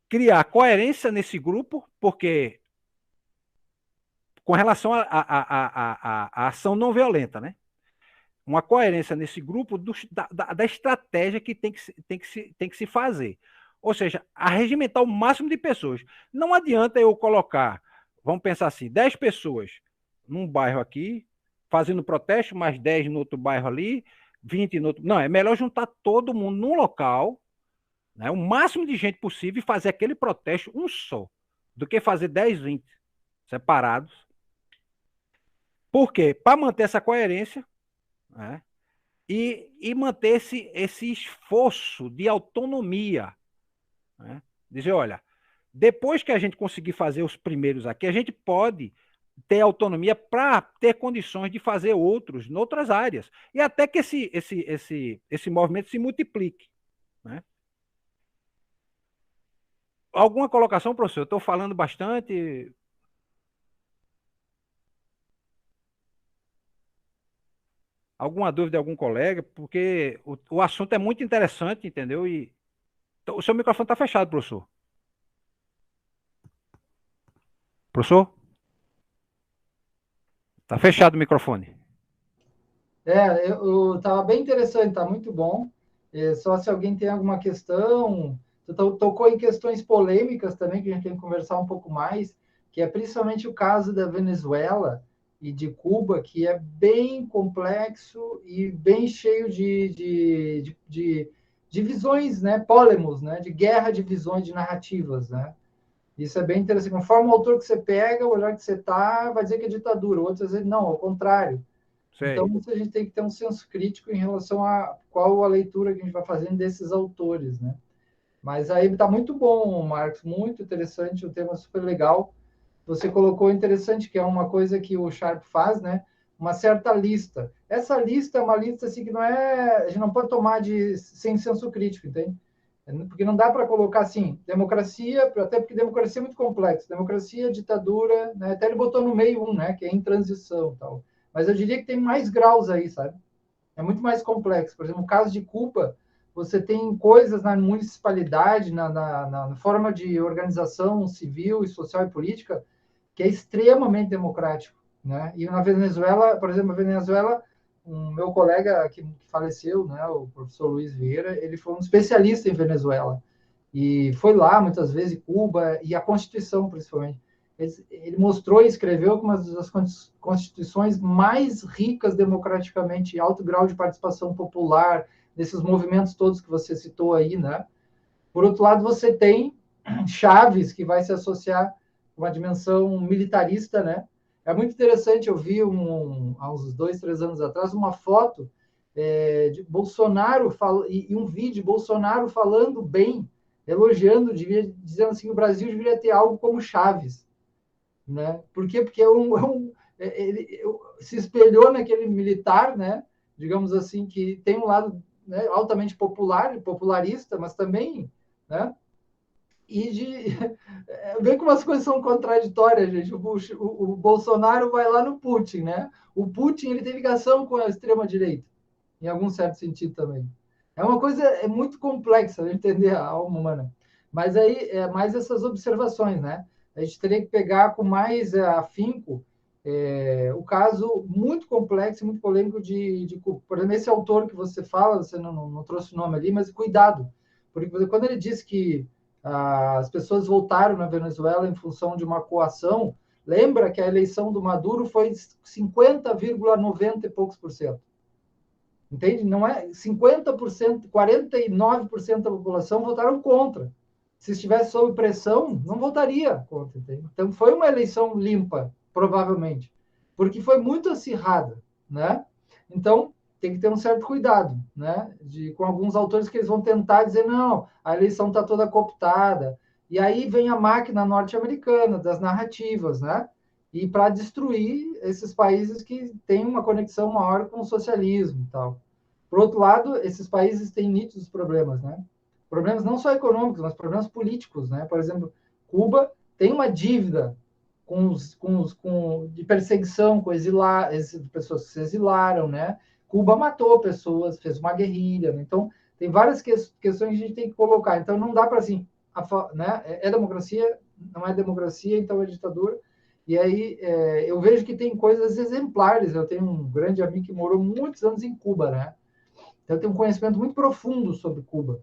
criar coerência nesse grupo, porque com relação à ação não violenta, né? Uma coerência nesse grupo da estratégia que tem que se fazer. Ou seja, arregimentar o máximo de pessoas. Não adianta eu colocar, vamos pensar assim, 10 pessoas num bairro aqui, fazendo protesto, mais 10 no outro bairro ali, 20 no outro. Não, é melhor juntar todo mundo num local, né, o máximo de gente possível e fazer aquele protesto um só, do que fazer 10, 20 separados. Por quê? Para manter essa coerência, né, e manter esse esforço de autonomia. Né? Dizer, olha, depois que a gente conseguir fazer os primeiros aqui, a gente pode ter autonomia para ter condições de fazer outros em outras áreas. E até que esse movimento se multiplique. Né? Alguma colocação, professor? Eu estou falando bastante. Alguma dúvida de algum colega? Porque o assunto é muito interessante, entendeu? E então, o seu microfone está fechado, professor. Professor? Está fechado o microfone. Estava bem interessante, está muito bom. Só se alguém tem alguma questão, tocou em questões polêmicas também, que a gente tem que conversar um pouco mais, que é principalmente o caso da Venezuela e de Cuba, que é bem complexo e bem cheio de visões, né, pólemos, né, de guerra de visões, de narrativas, né. Isso é bem interessante. Conforme o autor que você pega, o olhar que você está, vai dizer que é ditadura. O outro vai dizer, não, ao contrário. Então, Sei. isso a gente tem que ter um senso crítico em relação a qual a leitura que a gente vai fazendo desses autores, né? Mas aí está muito bom, Marcos, muito interessante, um tema super legal. Você colocou interessante que é uma coisa que o Sharp faz, né? Uma certa lista. Essa lista é uma lista assim que não é, a gente não pode tomar de sem senso crítico, entende? Porque não dá para colocar assim, democracia, até porque democracia é muito complexo. Democracia, ditadura, né? Até ele botou no meio um, né? Que é em transição, tal. Mas eu diria que tem mais graus aí, sabe? É muito mais complexo. Por exemplo, no caso de Cuba, você tem coisas na municipalidade, na forma de organização civil e social e política, que é extremamente democrático. Né? E na Venezuela, por exemplo, a Venezuela, um meu colega que faleceu, né, o professor Luiz Vieira, ele foi um especialista em Venezuela. E foi lá muitas vezes, Cuba, e a Constituição, principalmente. Ele mostrou e escreveu que uma das constituições mais ricas democraticamente, alto grau de participação popular, nesses movimentos todos que você citou aí, né? Por outro lado, você tem Chaves, que vai se associar com uma dimensão militarista, né? É muito interessante, eu vi há uns 2, 3 anos atrás uma foto de Bolsonaro e um vídeo de Bolsonaro falando bem, elogiando, dizendo assim, que o Brasil deveria ter algo como Chaves, né? Por quê? Porque ele se espelhou naquele militar, né? Digamos assim, que tem um lado, né, altamente popular, popularista, mas também, né? E de ver como as coisas são contraditórias, gente. O Bolsonaro vai lá no Putin, né? O Putin ele tem ligação com a extrema direita, em algum certo sentido também. É uma coisa muito complexa de entender a alma humana. Mas aí é mais essas observações, né? A gente teria que pegar com mais afinco o caso muito complexo, muito polêmico por exemplo, esse autor que você fala, você não trouxe o nome ali, mas cuidado, porque quando ele diz que as pessoas voltaram na Venezuela em função de uma coação, lembra que a eleição do Maduro foi 50,90 e poucos por cento. Entende? Não é 50%, 49% da população votaram contra. Se estivesse sob pressão, não votaria contra. Entende? Então foi uma eleição limpa, provavelmente, porque foi muito acirrada, né? Então tem que ter um certo cuidado, né? Com alguns autores que eles vão tentar dizer não, a eleição está toda cooptada. E aí vem a máquina norte-americana das narrativas, né? E para destruir esses países que têm uma conexão maior com o socialismo e tal. Por outro lado, esses países têm nítidos problemas, né? Problemas não só econômicos, mas problemas políticos, né? Por exemplo, Cuba tem uma dívida de perseguição com pessoas que se exilaram, né? Cuba matou pessoas, fez uma guerrilha, né? Então tem várias questões que a gente tem que colocar. Então não dá para assim, né? É democracia, não é democracia, então é ditadura. E aí eu vejo que tem coisas exemplares. Eu tenho um grande amigo que morou muitos anos em Cuba, né? Então, eu tenho um conhecimento muito profundo sobre Cuba.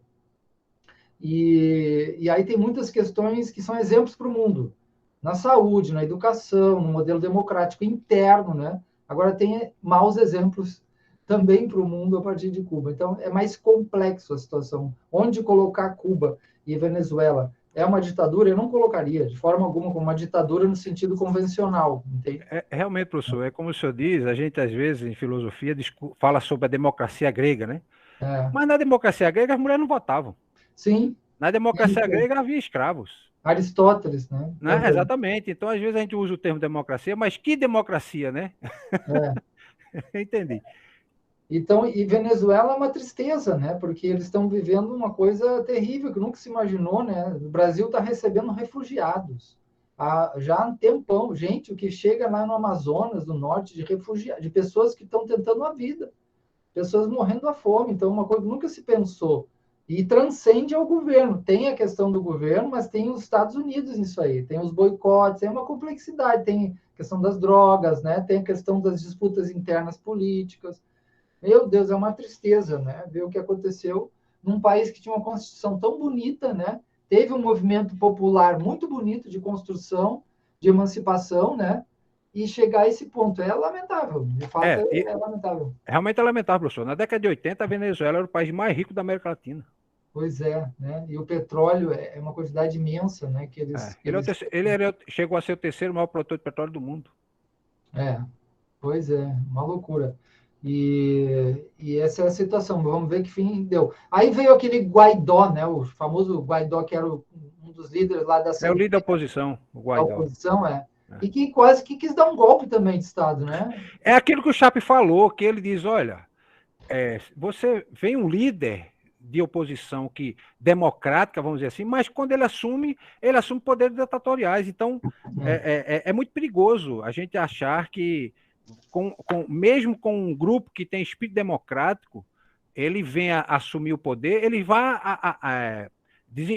E aí tem muitas questões que são exemplos para o mundo. Na saúde, na educação, no modelo democrático interno, né? Agora tem maus exemplos também para o mundo a partir de Cuba. Então, é mais complexo a situação. Onde colocar Cuba e Venezuela? É uma ditadura? Eu não colocaria, de forma alguma, como uma ditadura no sentido convencional, entende? Realmente, professor, é como o senhor diz, a gente às vezes em filosofia fala sobre a democracia grega, né? É, Mas na democracia grega as mulheres não votavam. sim, Na democracia grega havia escravos. Aristóteles, né? Né? Também. Exatamente. Então, às vezes, a gente usa o termo democracia, mas que democracia, né? É. Entendi. Então, e Venezuela é uma tristeza, né? Porque eles estão vivendo uma coisa terrível que nunca se imaginou, né? O Brasil está recebendo refugiados já há um tempão. Gente, o que chega lá no Amazonas, do norte, de refugiados, de pessoas que estão tentando a vida, pessoas morrendo da fome. Então, uma coisa que nunca se pensou. E transcende ao governo. Tem a questão do governo, mas tem os Estados Unidos nisso aí. Tem os boicotes, tem uma complexidade. Tem a questão das drogas, né? Tem a questão das disputas internas políticas. Meu Deus, é uma tristeza, né? Ver o que aconteceu num país que tinha uma Constituição tão bonita, né? Teve um movimento popular muito bonito de construção, de emancipação, né? E chegar a esse ponto é lamentável, de fato E é lamentável. realmente é lamentável, professor. Na década de 80, a Venezuela era o país mais rico da América Latina. Pois é, né? E o petróleo é uma quantidade imensa, né? Que eles, que Ele, eles... chegou a ser o terceiro maior produtor de petróleo do mundo. É, pois é, uma loucura. E essa é a situação. Vamos ver que fim deu. Aí veio aquele Guaidó, né? O famoso Guaidó, que era um dos líderes lá da É o líder da Santinha, oposição, o da Guaidó. oposição, e que quase que quis dar um golpe também de Estado, né? É aquilo que o Chape falou, que ele diz, olha, você vem um líder de oposição que democrática, vamos dizer assim, mas quando ele assume poderes ditatoriais. Então, é muito perigoso a gente achar que, mesmo com um grupo que tem espírito democrático, ele venha assumir o poder, ele vai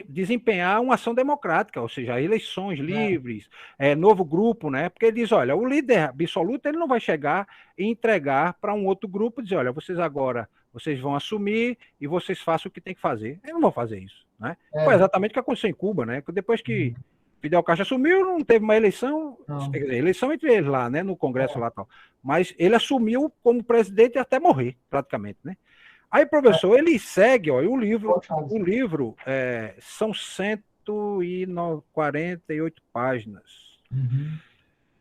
desempenhar uma ação democrática, ou seja, eleições livres, novo grupo, né? Porque ele diz, olha, o líder absoluto ele não vai chegar e entregar para um outro grupo e dizer, olha, vocês vão assumir e vocês façam o que tem que fazer. Eles não vão fazer isso, né? Foi exatamente o que aconteceu em Cuba, né? Depois que Fidel Castro assumiu, não teve uma eleição, eleição entre eles lá, né? No Congresso lá tal. Mas ele assumiu como presidente até morrer, praticamente, né? Aí, professor, ele segue, ó, o livro são 148 páginas.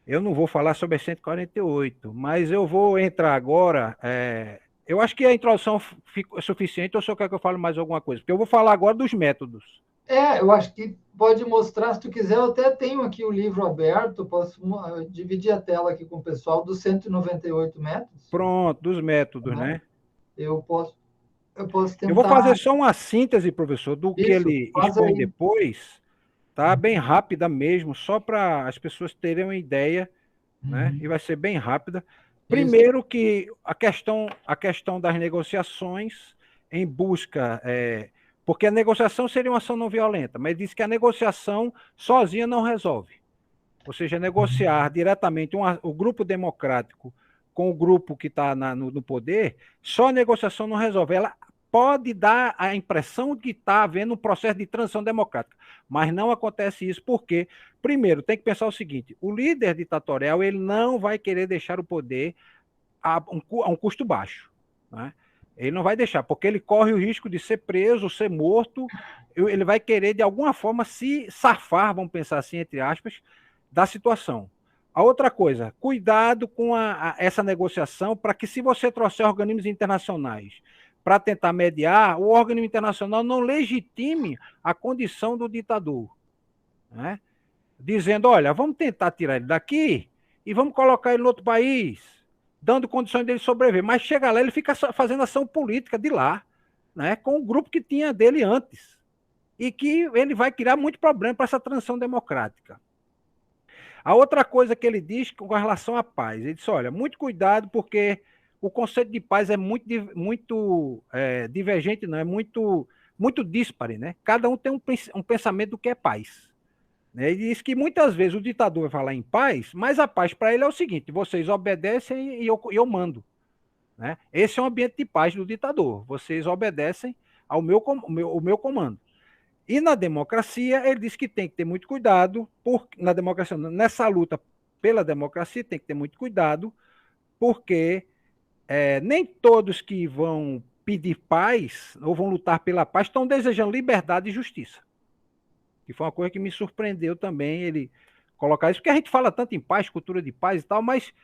Eu não vou falar sobre as 148, mas eu vou entrar agora. Eu acho que a introdução é suficiente, ou o senhor quer que eu fale mais alguma coisa? Porque eu vou falar agora dos métodos. Eu acho que pode mostrar, se tu quiser, eu até tenho aqui o livro aberto, posso dividir a tela aqui com o pessoal dos 198 métodos. Pronto, dos métodos, né? Eu posso tentar... Eu vou fazer só uma síntese, professor, do que ele expõe depois, tá? Bem rápida mesmo, só para as pessoas terem uma ideia, né? E vai ser bem rápida. Primeiro que a questão das negociações em busca... porque a negociação seria uma ação não violenta, mas diz que a negociação sozinha não resolve. Ou seja, negociar diretamente o grupo democrático com o grupo que está no poder, só a negociação não resolve. Ela pode dar a impressão de que está havendo um processo de transição democrática, mas não acontece isso porque, primeiro, tem que pensar o seguinte, o líder ditatorial ele não vai querer deixar o poder a um custo baixo, né? Ele não vai deixar, porque ele corre o risco de ser preso, ser morto, ele vai querer, de alguma forma, se safar, vamos pensar assim, entre aspas, da situação. A outra coisa, cuidado com essa negociação para que, se você trouxer organismos internacionais para tentar mediar, o organismo internacional não legitime a condição do ditador, né? Dizendo, olha, vamos tentar tirar ele daqui e vamos colocar ele em outro país, dando condições dele sobreviver. Mas chega lá, ele fica fazendo ação política de lá, né, com o grupo que tinha dele antes. E que ele vai criar muito problema para essa transição democrática. A outra coisa que ele diz com relação à paz, ele disse, olha, muito cuidado porque o conceito de paz é muito divergente, não é muito díspare, né? Cada um tem um pensamento do que é paz. Ele diz que muitas vezes o ditador vai falar em paz, mas a paz para ele é o seguinte, vocês obedecem e eu mando, né? Esse é um ambiente de paz do ditador, vocês obedecem ao meu comando. E na democracia, ele diz que tem que ter muito cuidado, na democracia, nessa luta pela democracia, tem que ter muito cuidado, porque nem todos que vão pedir paz ou vão lutar pela paz estão desejando liberdade e justiça. Que foi uma coisa que me surpreendeu também ele colocar isso, porque a gente fala tanto em paz, cultura de paz e tal, mas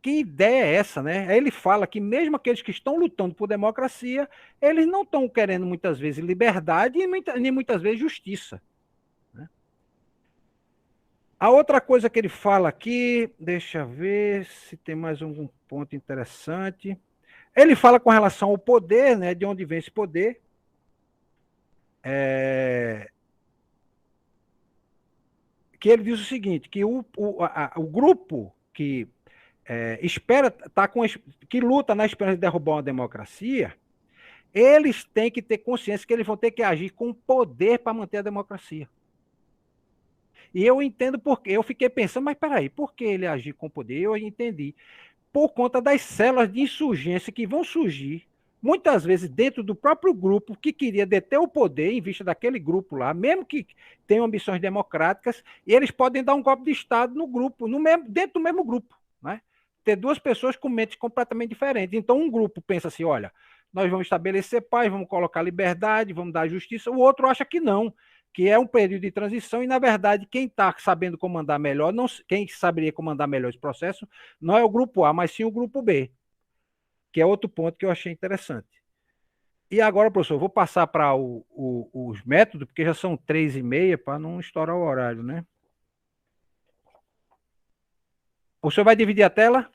que ideia é essa, né? Aí ele fala que mesmo aqueles que estão lutando por democracia, eles não estão querendo muitas vezes liberdade e nem muitas vezes justiça, né? A outra coisa que ele fala aqui, deixa eu ver se tem mais algum ponto interessante. Ele fala com relação ao poder, né? De onde vem esse poder. Que ele diz o seguinte, que o grupo que que luta na esperança de derrubar uma democracia, eles têm que ter consciência que eles vão ter que agir com poder para manter a democracia. E eu entendo porque eu fiquei pensando, mas peraí, por que ele agir com poder? Eu entendi. Por conta das células de insurgência que vão surgir, muitas vezes dentro do próprio grupo que queria deter o poder em vista daquele grupo lá, mesmo que tenham ambições democráticas, e eles podem dar um golpe de Estado no grupo, dentro do mesmo grupo, né? Ter duas pessoas com mentes completamente diferentes. Então, um grupo pensa assim, olha, nós vamos estabelecer paz, vamos colocar liberdade, vamos dar justiça. O outro acha que não, que é um período de transição e, na verdade, quem está sabendo comandar melhor, não, quem saberia comandar melhor esse processo, não é o grupo A, mas sim o grupo B, que é outro ponto que eu achei interessante. E agora, professor, vou passar para os métodos, porque já são 3h30, para não estourar o horário, né? O senhor vai dividir a tela?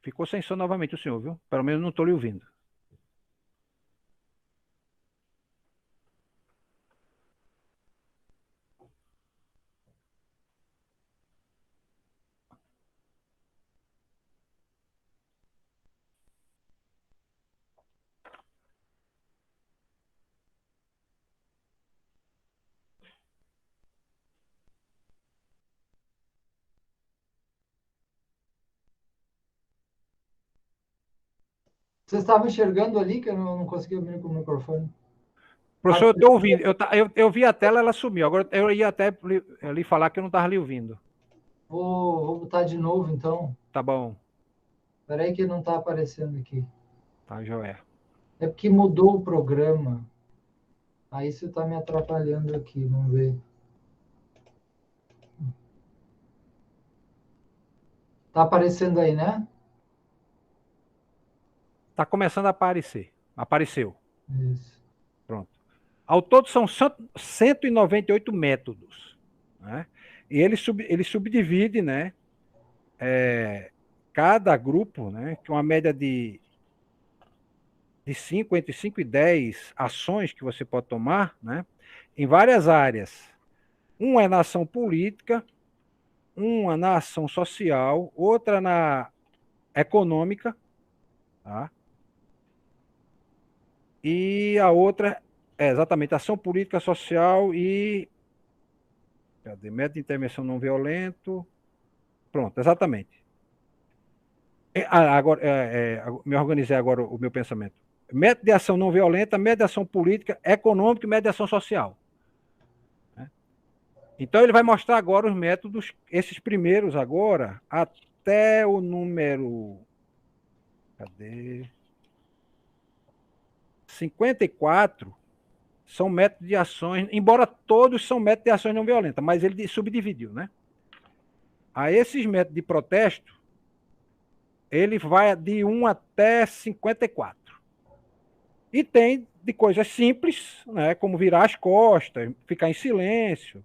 Ficou sem som novamente o senhor, viu? Pelo menos não estou lhe ouvindo. Vocês estavam enxergando ali que eu não consegui ouvir com o microfone? Professor, eu estou ouvindo. Eu vi a tela, ela sumiu. Agora eu ia até lhe falar que eu não estava lhe ouvindo. Vou botar de novo, então. Tá bom. Espera aí que não está aparecendo aqui. Tá, joia. É porque mudou o programa. Aí isso está me atrapalhando aqui. Vamos ver. Tá aparecendo aí, né? Está começando a aparecer. Apareceu. Isso. Pronto. Ao todo são 198 métodos, né? E ele subdivide, né? Cada grupo, né? Com uma média de 5, entre 5 e 10 ações que você pode tomar, né? Em várias áreas. Uma é na ação política, uma na ação social, outra na econômica, tá? E a outra é exatamente ação política, social e. Cadê? Método de intervenção não violento. Pronto, exatamente. Agora, me organizei agora o meu pensamento. Método de ação não violenta, método de ação política, econômica e método de ação social. Né? Então, ele vai mostrar agora os métodos, esses primeiros agora, até o número. Cadê? 54 são métodos de ações, embora todos são métodos de ações não violentas, mas ele subdividiu, né? A esses métodos de protesto, ele vai de 1 até 54. E tem de coisas simples, né, como virar as costas, ficar em silêncio,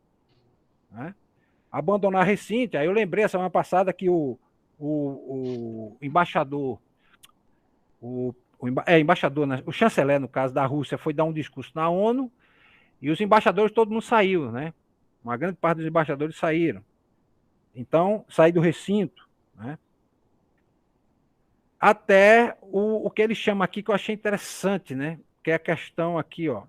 né, abandonar recinto. Aí eu lembrei a semana passada que o embaixador, embaixador, né, o chanceler, no caso da Rússia, foi dar um discurso na ONU e os embaixadores, todo mundo saiu, né? Uma grande parte dos embaixadores saíram. Então, sair do recinto, né? Até o que ele chama aqui, que eu achei interessante, né? Que é a questão aqui, ó.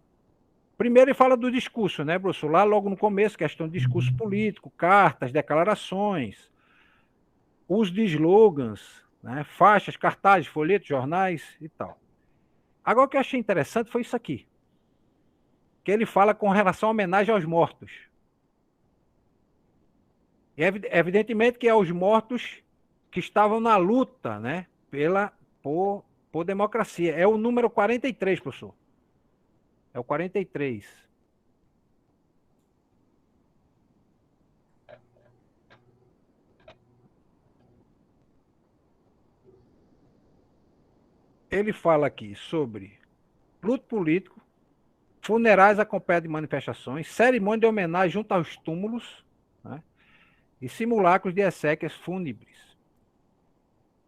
Primeiro ele fala do discurso, né, professor? Lá logo no começo, questão de discurso político, cartas, declarações, uso de slogans, né? Faixas, cartazes, folhetos, jornais e tal. Agora o que eu achei interessante foi isso aqui. Que ele fala com relação à homenagem aos mortos. E evidentemente que é os mortos que estavam na luta, né, por democracia. É o número 43, professor. É o 43. Ele fala aqui sobre luto político, funerais acompanhados de manifestações, cerimônia de homenagem junto aos túmulos, né, e simulacros de exéquias fúnebres.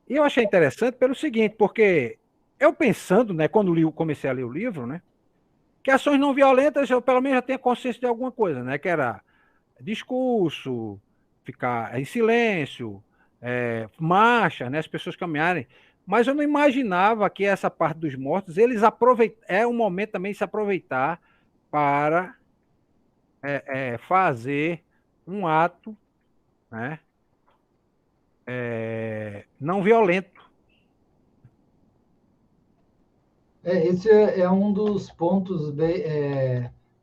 E eu achei interessante pelo seguinte, porque eu pensando, né, quando comecei a ler o livro, né, que ações não violentas eu pelo menos já tenho consciência de alguma coisa, né, que era discurso, ficar em silêncio, marcha, né, as pessoas caminharem. Mas eu não imaginava que essa parte dos mortos, eles é um momento também de se aproveitar para fazer um ato, né, não violento. Esse é um dos pontos bem,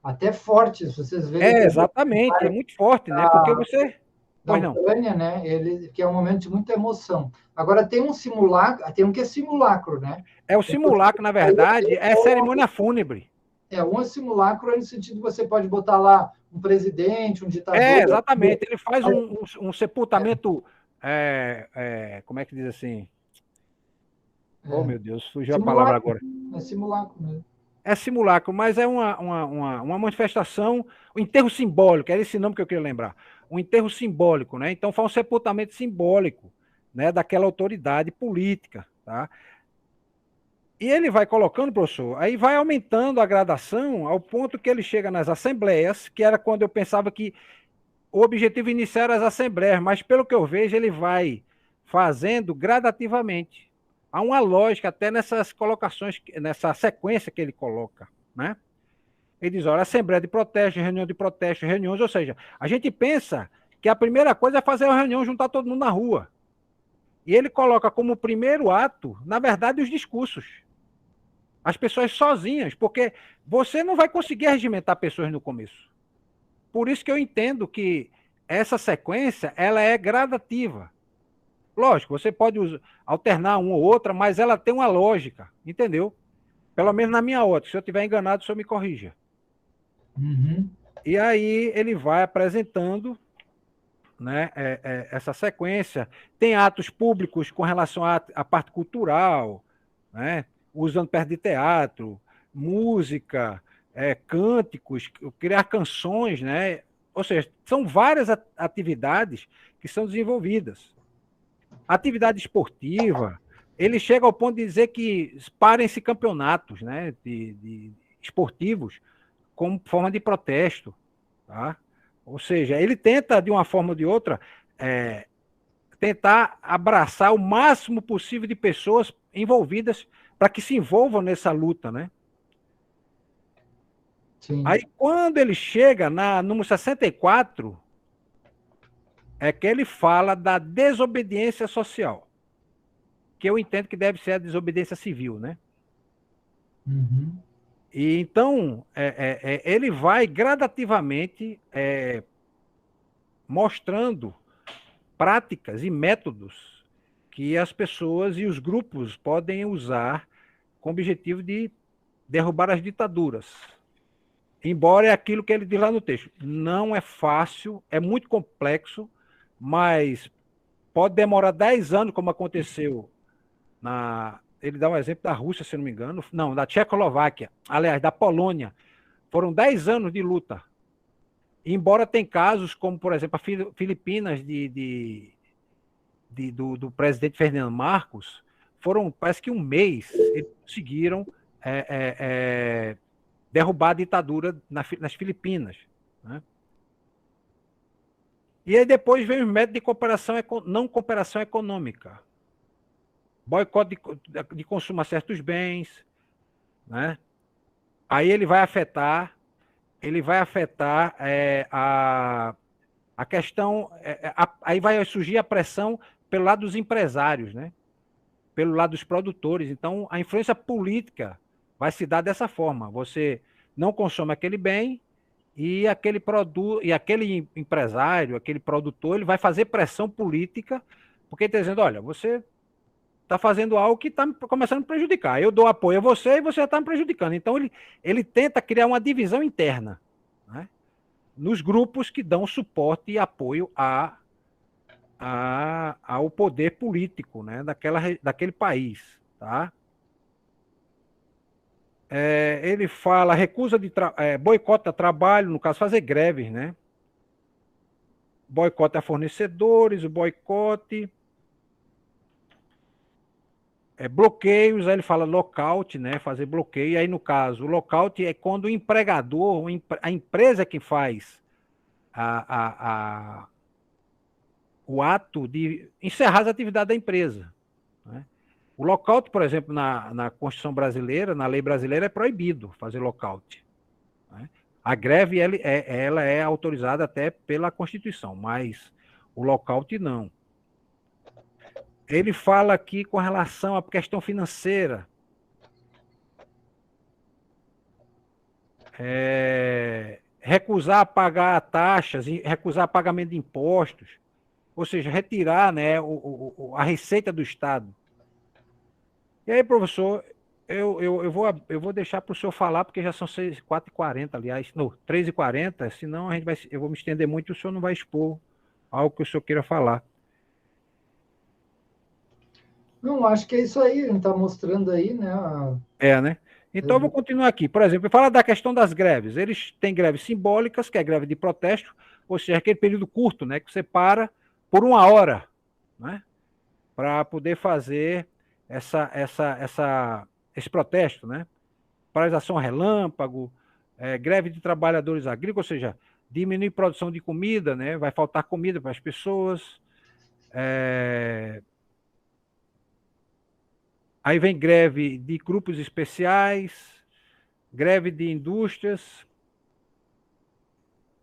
até fortes, vocês verem que Exatamente, é muito forte, né? Porque você. Pois da não. Ucrânia, né? Que é um momento de muita emoção. Agora tem um simulacro, tem um que é simulacro, né? É o simulacro, na verdade, é cerimônia fúnebre. Um simulacro no sentido que você pode botar lá um presidente, um ditador. Exatamente. Ele faz um sepultamento, como é que diz assim? Oh, meu Deus, fugiu a palavra Simulacro. agora. É simulacro mesmo. É simulacro, mas é uma manifestação, um enterro simbólico, era esse nome que eu queria lembrar. Um enterro simbólico, né? Então, foi um sepultamento simbólico, né, daquela autoridade política, tá? E ele vai colocando, professor, aí vai aumentando a gradação ao ponto que ele chega nas assembleias, que era quando eu pensava que o objetivo inicial era as assembleias, mas pelo que eu vejo, ele vai fazendo gradativamente. Há uma lógica até nessas colocações, nessa sequência que ele coloca, né? Ele diz, olha, assembleia de protesto, reunião de protesto, reuniões, ou seja, a gente pensa que a primeira coisa é fazer uma reunião, juntar todo mundo na rua. E ele coloca como primeiro ato, na verdade, os discursos. As pessoas sozinhas, porque você não vai conseguir regimentar pessoas no começo. Por isso que eu entendo que essa sequência, ela é gradativa. Lógico, você pode alternar uma ou outra, mas ela tem uma lógica, entendeu? Pelo menos na minha ótica. Se eu estiver enganado, o senhor me corrija. Uhum. E aí ele vai apresentando, né, essa sequência. Tem atos públicos com relação à parte cultural, né, usando peça de teatro, música, cânticos, criar canções, né? Ou seja, são várias atividades que são desenvolvidas. Atividade esportiva, ele chega ao ponto de dizer que parem-se campeonatos, né, de esportivos como forma de protesto, tá? Ou seja, ele tenta, de uma forma ou de outra, tentar abraçar o máximo possível de pessoas envolvidas para que se envolvam nessa luta, né? Sim. Aí, quando ele chega na número 64, é que ele fala da desobediência social, que eu entendo que deve ser a desobediência civil, né? Uhum. E então, ele vai gradativamente mostrando práticas e métodos que as pessoas e os grupos podem usar com o objetivo de derrubar as ditaduras. Embora é aquilo que ele diz lá no texto. Não é fácil, é muito complexo, mas pode demorar 10 anos, como aconteceu na. Ele dá um exemplo da Rússia, se não me engano. Não, da Tchecoslováquia. Aliás, da Polônia. Foram 10 anos de luta. Embora tem casos, como, por exemplo, a Filipinas do presidente Fernando Marcos, parece que um mês, eles conseguiram é, é, é, derrubar a ditadura nas Filipinas. Né? E aí depois vem os métodos de cooperação, não cooperação econômica. Boicote de consumo a certos bens. Né? Aí ele vai afetar a questão, aí vai surgir a pressão pelo lado dos empresários, né? Pelo lado dos produtores. Então, a influência política vai se dar dessa forma. Você não consome aquele bem e aquele produto, e aquele empresário, aquele produtor, ele vai fazer pressão política, porque está dizendo, olha, você está fazendo algo que está começando a me prejudicar. Eu dou apoio a você e você já está me prejudicando. Então, ele tenta criar uma divisão interna, né? Nos grupos que dão suporte e apoio ao poder político, né, daquele país. Tá? Ele fala recusa de boicota trabalho, no caso, fazer greves, né? Boicote a fornecedores, o boicote, bloqueios, aí ele fala lockout, né? Fazer bloqueio. Aí, no caso, o lockout é quando o empregador, a empresa que faz o ato de encerrar as atividades da empresa. Né? O lockout, por exemplo, na Constituição brasileira, na lei brasileira, é proibido fazer lockout. Né? A greve ela é autorizada até pela Constituição, mas o lockout não. Ele fala aqui com relação à questão financeira. Recusar pagar taxas, recusar pagamento de impostos. ou seja, retirar, né, a receita do Estado. E aí, professor, eu vou deixar para o senhor falar, porque já são 4h40, aliás, não, 3h40, senão eu vou me estender muito e o senhor não vai expor algo que o senhor queira falar. Não, acho que é isso aí, a gente está mostrando aí, né? Né? Então, eu vou continuar aqui. Por exemplo, fala da questão das greves. Eles têm greves simbólicas, que é greve de protesto, ou seja, aquele período curto, né, que você para por 1 hora, né, para poder fazer esse protesto, né? Paralisação relâmpago, greve de trabalhadores agrícolas, ou seja, diminuir produção de comida, né? Vai faltar comida para as pessoas. Aí vem greve de grupos especiais, greve de indústrias,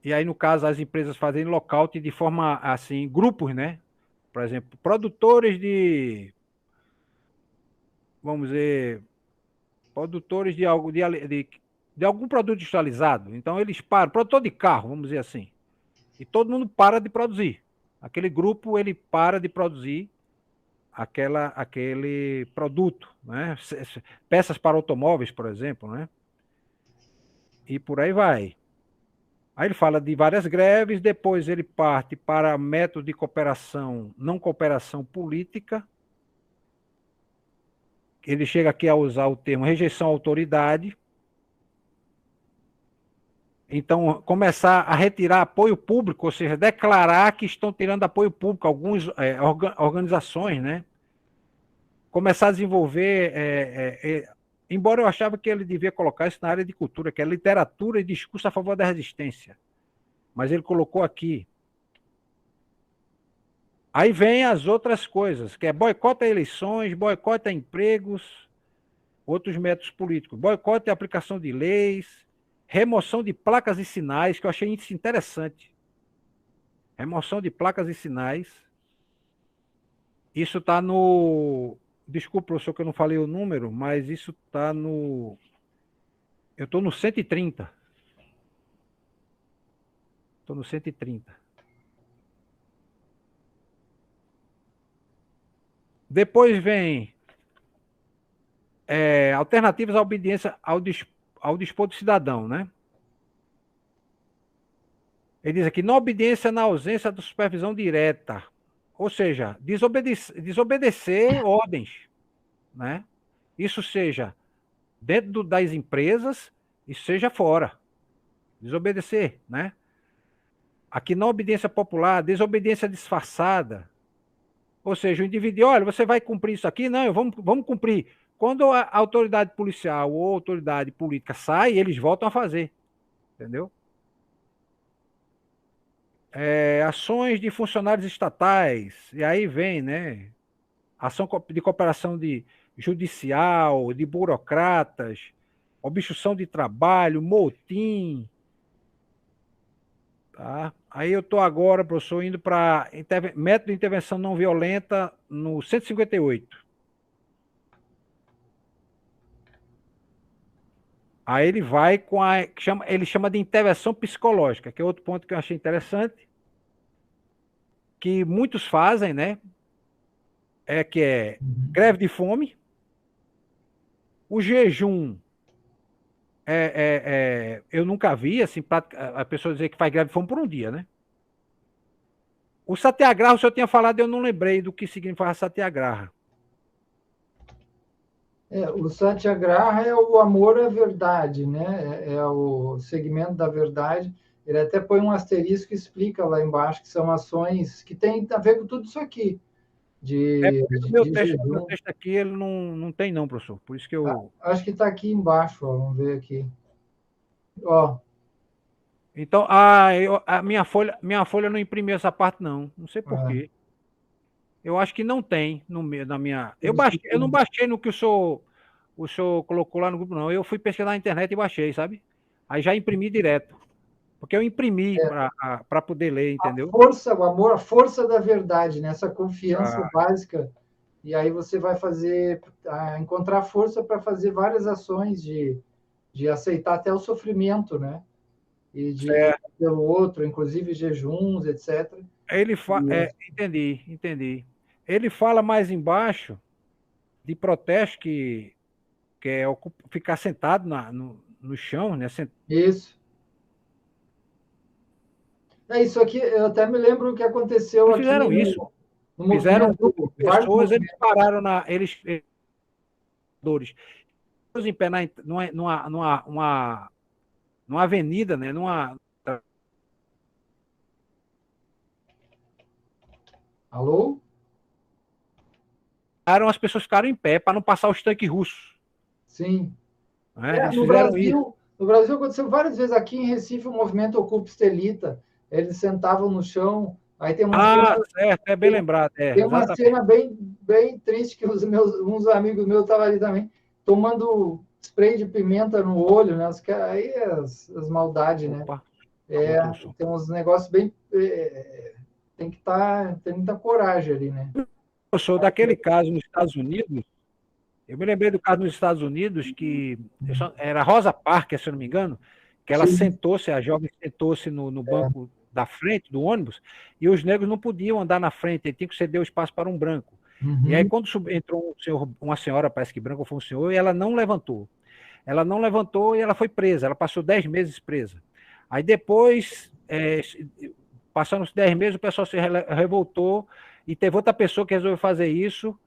e aí, no caso, as empresas fazem lockout de forma assim, grupos, né? Por exemplo, produtores vamos dizer, produtores de algo de algum produto industrializado. Então, eles param, produtor de carro, vamos dizer assim. E todo mundo para de produzir. Aquele grupo, ele para de produzir aquele produto, né? Peças para automóveis, por exemplo, né? E por aí vai. Aí ele fala de várias greves, depois ele parte para método de cooperação, não cooperação política. Ele chega aqui a usar o termo rejeição à autoridade. Então, começar a retirar apoio público, ou seja, declarar que estão tirando apoio público, algumas organizações, né? Começar a desenvolver, embora eu achava que ele devia colocar isso na área de cultura, que é literatura e discurso a favor da resistência. Mas ele colocou aqui. Aí vem as outras coisas, que é boicote a eleições, boicote a empregos, outros métodos políticos, boicote a aplicação de leis, remoção de placas e sinais, que eu achei isso interessante. Remoção de placas e sinais. Isso está no... Desculpa, professor, que eu não falei o número, mas isso está no... Eu estou no 130. Estou no 130. Depois vem alternativas à obediência ao dispor do cidadão, né? Ele diz aqui, não obediência na ausência da supervisão direta. Ou seja, desobedecer ordens, né? Isso seja dentro das empresas e seja fora. Desobedecer, né? Aqui não obediência popular, desobediência disfarçada. Ou seja, o indivíduo, olha, você vai cumprir isso aqui? Não, vamos cumprir. Quando a autoridade policial ou autoridade política sai, eles voltam a fazer. Entendeu? Ações de funcionários estatais, e aí vem, né? Ação de cooperação judicial, de burocratas, obstrução de trabalho, motim. Tá? Aí eu estou agora, professor, indo para método de intervenção não violenta no 158. Aí ele vai com ele chama de intervenção psicológica, que é outro ponto que eu achei interessante, que muitos fazem, né? Que é greve de fome, o jejum. Eu nunca vi assim, a pessoa dizer que faz greve de fome por um dia, né? O satyagraha, o senhor tinha falado, eu não lembrei do que significa satyagraha. O Satyagraha é o amor à verdade, né? É o segmento da verdade. Ele até põe um asterisco que explica lá embaixo que são ações que têm a ver com tudo isso aqui. O meu texto aqui, ele não tem não, professor. Por isso que eu... Acho que está aqui embaixo, ó, vamos ver aqui. Ó. Então, a minha folha não imprimiu essa parte, não. Não sei por quê. Eu acho que não tem na minha... Eu não baixei no que o senhor colocou lá no grupo, não. Eu fui pesquisar na internet e baixei, sabe? Aí já imprimi direto. Porque eu imprimi para poder ler, entendeu? O amor, a força da verdade, né? Essa confiança básica. E aí você vai encontrar força para fazer várias ações de aceitar até o sofrimento, né? E de pelo outro, inclusive jejuns, etc. Entendi. Ele fala mais embaixo de protesto que é ficar sentado no chão, né? Isso. Isso aqui, eu até me lembro o que aconteceu Eles aqui fizeram isso. no Fizeram um movimento, grupo de vários pessoas, eles movimentos. pararam dores em pé numa avenida, né? Alô? As pessoas ficaram em pé para não passar os tanques russos. Sim. Né? Eles No fizeram isso. Brasil, no Brasil aconteceu várias vezes. Aqui em Recife, o movimento Ocupa Estelita. Eles sentavam no chão. Aí tem uma cena, Certo, é bem lembrado. tem uma Exatamente. cena bem triste que uns amigos meus estavam ali também, tomando spray de pimenta no olho, né? Aí as maldades, né? Opa, aumentou o som. Tem uns negócios bem. Tem muita coragem ali, né? Eu sou daquele caso nos Estados Unidos. Eu me lembrei do caso nos Estados Unidos que era Rosa Parks, se eu não me engano, que ela Sim. sentou-se, a jovem sentou-se no banco da frente do ônibus e os negros não podiam andar na frente, ele tinha que ceder o espaço para um branco. E aí, quando entrou uma senhora, parece que branca, ou foi um senhor, e ela não levantou. Ela não levantou e ela foi presa. Ela passou 10 meses presa. Aí depois, passando os 10 meses, o pessoal se revoltou e teve outra pessoa que resolveu fazer isso.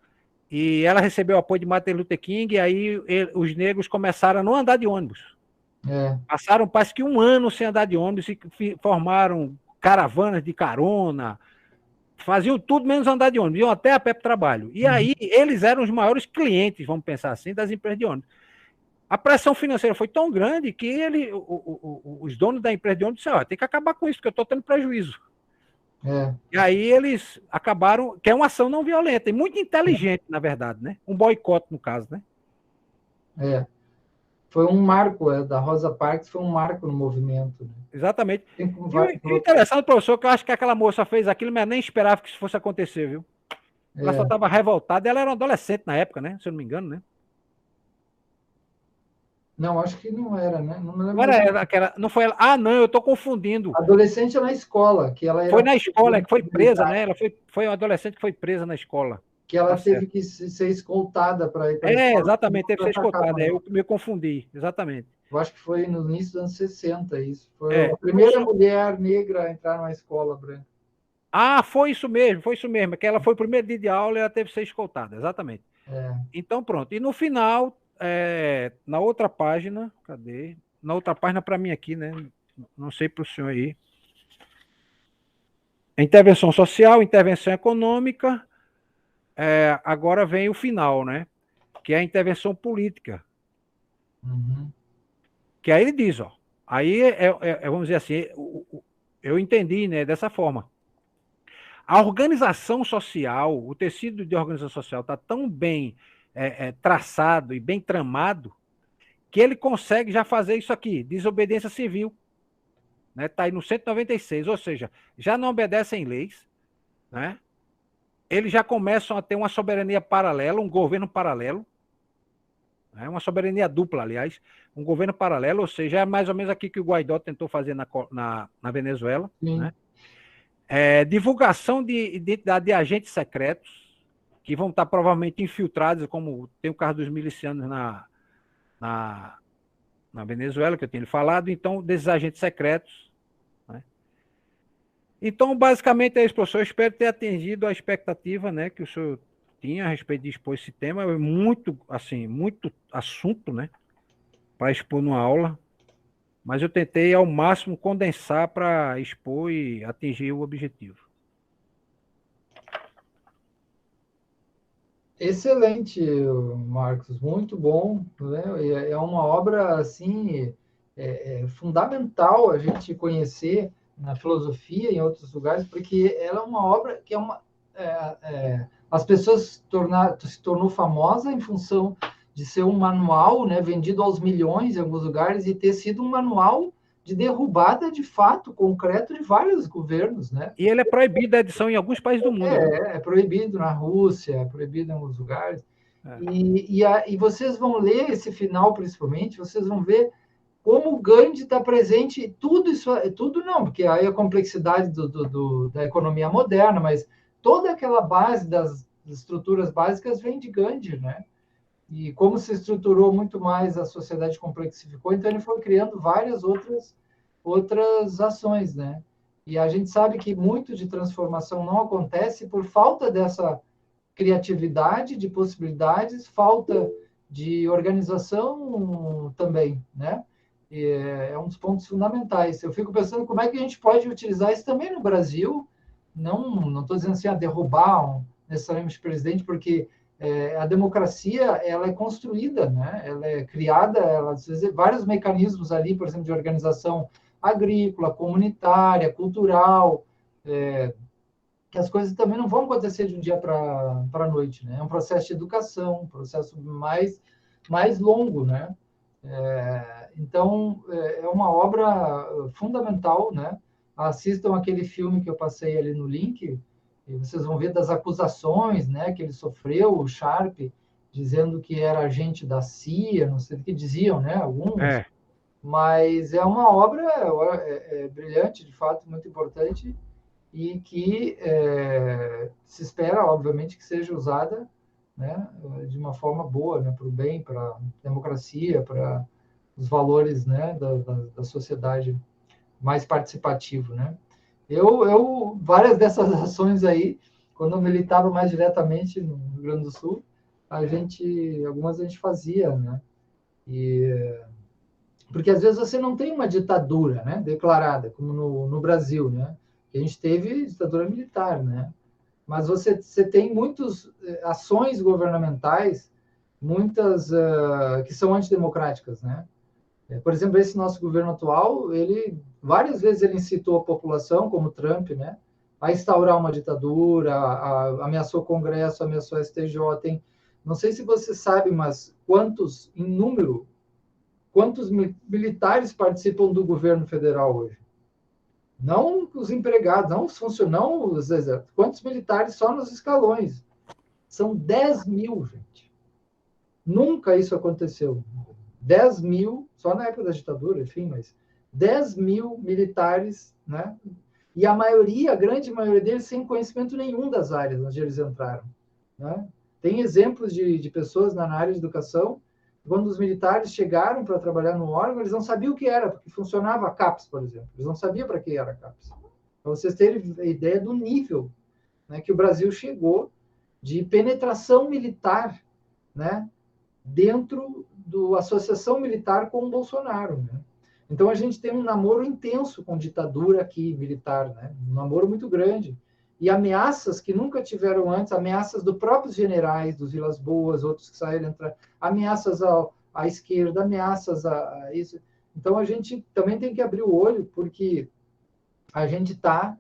E ela recebeu o apoio de Martin Luther King, e aí os negros começaram a não andar de ônibus. Passaram, parece que um ano sem andar de ônibus e formaram caravanas de carona, faziam tudo menos andar de ônibus, iam até a pé para o trabalho. E aí eles eram os maiores clientes, vamos pensar assim, das empresas de ônibus. A pressão financeira foi tão grande que os donos da empresa de ônibus disseram, tem que acabar com isso, porque eu estou tendo prejuízo. E aí eles acabaram, que é uma ação não violenta, e muito inteligente, na verdade, né? Um boicote, no caso, né? Foi um marco, da Rosa Parks foi um marco no movimento. Né? Exatamente. E o interessante, professor, que eu acho que aquela moça fez aquilo, mas nem esperava que isso fosse acontecer, viu? Ela só estava revoltada, ela era uma adolescente na época, né? Se eu não me engano, né? Não, acho que não era, né? Não me lembro. Não era ela, aquela, não foi ela. Ah, não, eu estou confundindo. Adolescente na escola, que ela era. Foi na escola, que foi presa, né? Ela foi uma adolescente que foi presa na escola. Que ela teve que ser escoltada para ir para a escola. Exatamente, teve que ser escoltada. Eu me confundi, exatamente. Eu acho que foi no início dos anos 60, isso. Foi a primeira mulher negra a entrar numa escola branca. Foi isso mesmo, que ela foi o primeiro dia de aula e ela teve que ser escoltada, exatamente. Então, pronto. E no final, na outra página, cadê? Na outra página para mim aqui, né? Não sei para o senhor aí. Intervenção social, intervenção econômica, agora vem o final, né? Que é a intervenção política. Que aí ele diz, aí vamos dizer assim, eu entendi, né, dessa forma. A organização social, o tecido de organização social está tão bem traçado e bem tramado que ele consegue já fazer isso aqui, desobediência civil. Está aí no 196, ou seja, já não obedecem leis, né? Eles já começam a ter uma soberania paralela, um governo paralelo, né? Uma soberania dupla, aliás, um governo paralelo, ou seja, é mais ou menos aqui que o Guaidó tentou fazer na Venezuela, né? Divulgação de identidade de agentes secretos, que vão estar provavelmente infiltrados, como tem o caso dos milicianos na Venezuela, que eu tinha falado, então, desses agentes secretos. Né? Então, basicamente, é isso, professor. Eu espero ter atingido a expectativa, né, que o senhor tinha a respeito de expor esse tema. É muito assunto, né, para expor numa aula, mas eu tentei ao máximo condensar para expor e atingir o objetivo. Excelente, Marcos, muito bom. Né? É uma obra assim fundamental a gente conhecer na filosofia e em outros lugares, porque ela é uma obra que as pessoas se tornou famosa em função de ser um manual, né, vendido aos milhões em alguns lugares e ter sido um manual de derrubada de fato concreto de vários governos, né? E ele é proibido a edição em alguns países do mundo. É proibido na Rússia, é proibido em alguns lugares. E vocês vão ler esse final, principalmente, vocês vão ver como o Gandhi está presente, tudo isso, tudo não, porque aí a complexidade da economia moderna, mas toda aquela base das estruturas básicas vem de Gandhi, né? E como se estruturou muito mais, a sociedade complexificou, então ele foi criando várias outras ações, né? E a gente sabe que muito de transformação não acontece por falta dessa criatividade, de possibilidades, falta de organização também, né? E é um dos pontos fundamentais. Eu fico pensando como é que a gente pode utilizar isso também no Brasil. Não estou dizendo assim, derrubar necessariamente o presidente, porque a democracia ela é construída, né? Ela é criada, ela, às vezes, vários mecanismos ali, por exemplo, de organização agrícola, comunitária, cultural, que as coisas também não vão acontecer de um dia para a noite, né? É um processo de educação, um processo mais longo, né? Então, é uma obra fundamental, né? Assistam aquele filme que eu passei ali no link, e vocês vão ver das acusações, né, que ele sofreu, o Sharp, dizendo que era agente da CIA, não sei o que diziam, né, alguns, É, mas é uma obra brilhante, de fato, muito importante, e que se espera, obviamente, que seja usada, né, de uma forma boa, né, para o bem, para a democracia, para os valores, né, da sociedade mais participativo, né. Várias dessas ações aí, quando eu militava mais diretamente no Rio Grande do Sul, algumas a gente fazia, né, e porque às vezes você não tem uma ditadura, né, declarada, como no Brasil, né, a gente teve ditadura militar, né, mas você tem muitas ações governamentais, muitas que são antidemocráticas, né? Por exemplo, esse nosso governo atual, ele várias vezes ele incitou a população, como Trump, né, a instaurar uma ditadura, ameaçou o Congresso, ameaçou a STJ. Não sei se você sabe, mas em número, quantos militares participam do governo federal hoje? Não os empregados, não os funcionários, não os exércitos. Quantos militares só nos escalões? São 10 mil, gente. Nunca isso aconteceu. 10 mil, só na época da ditadura, enfim, mas 10 mil militares, né? E a maioria, a grande maioria deles, sem conhecimento nenhum das áreas onde eles entraram. Né? Tem exemplos de pessoas na área de educação, quando os militares chegaram para trabalhar no órgão, eles não sabiam o que era, porque funcionava a CAPES, por exemplo. Eles não sabiam para que era a CAPES. Para vocês terem ideia do nível, né, que o Brasil chegou de penetração militar, né, dentro da associação militar com o Bolsonaro. Né? Então a gente tem um namoro intenso com ditadura aqui, militar, né? Um namoro muito grande. E ameaças que nunca tiveram antes, ameaças dos próprios generais, dos Vilas Boas, outros que saíram entrar, ameaças à esquerda, ameaças a isso. Então a gente também tem que abrir o olho, porque a gente está,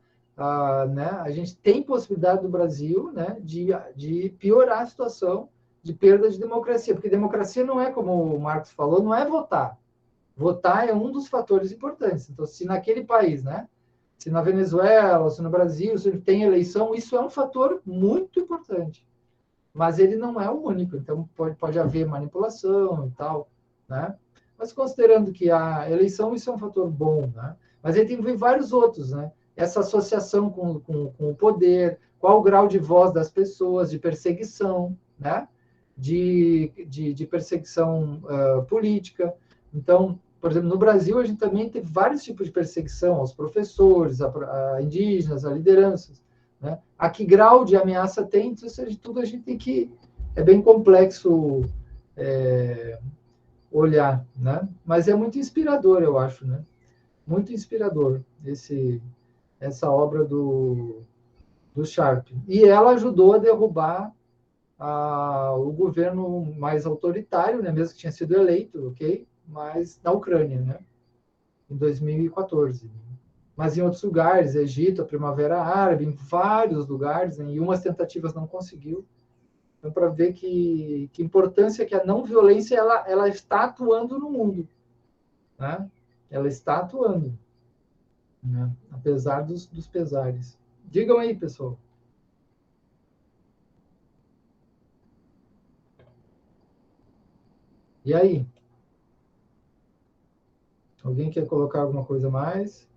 né, a gente tem possibilidade do Brasil, né, de piorar a situação de perda de democracia, porque democracia não é, como o Marcos falou, não é votar. Votar é um dos fatores importantes. Então, se naquele país, né, se na Venezuela, se no Brasil, se tem eleição, isso é um fator muito importante. Mas ele não é o único, então pode haver manipulação e tal, né? Mas considerando que a eleição, isso é um fator bom, né? Mas aí tem vários outros, né? Essa associação com o poder, qual o grau de voz das pessoas, de perseguição, né? De perseguição política. Então, por exemplo, no Brasil, a gente também teve vários tipos de perseguição aos professores, a indígenas, a lideranças. Né? A que grau de ameaça tem, isso tudo a gente tem que. É bem complexo olhar, né? Mas é muito inspirador, eu acho, né? Muito inspirador essa obra do Sharp. E ela ajudou a derrubar o governo mais autoritário, né? Mesmo que tinha sido eleito, ok? Mas na Ucrânia, né? Em 2014. Mas em outros lugares, Egito, a Primavera Árabe, em vários lugares, né? E umas tentativas não conseguiu. Então, para ver que importância que a não violência ela está atuando no mundo, né? Ela está atuando, né? Apesar dos pesares. Digam aí, pessoal. E aí? Alguém quer colocar alguma coisa a mais?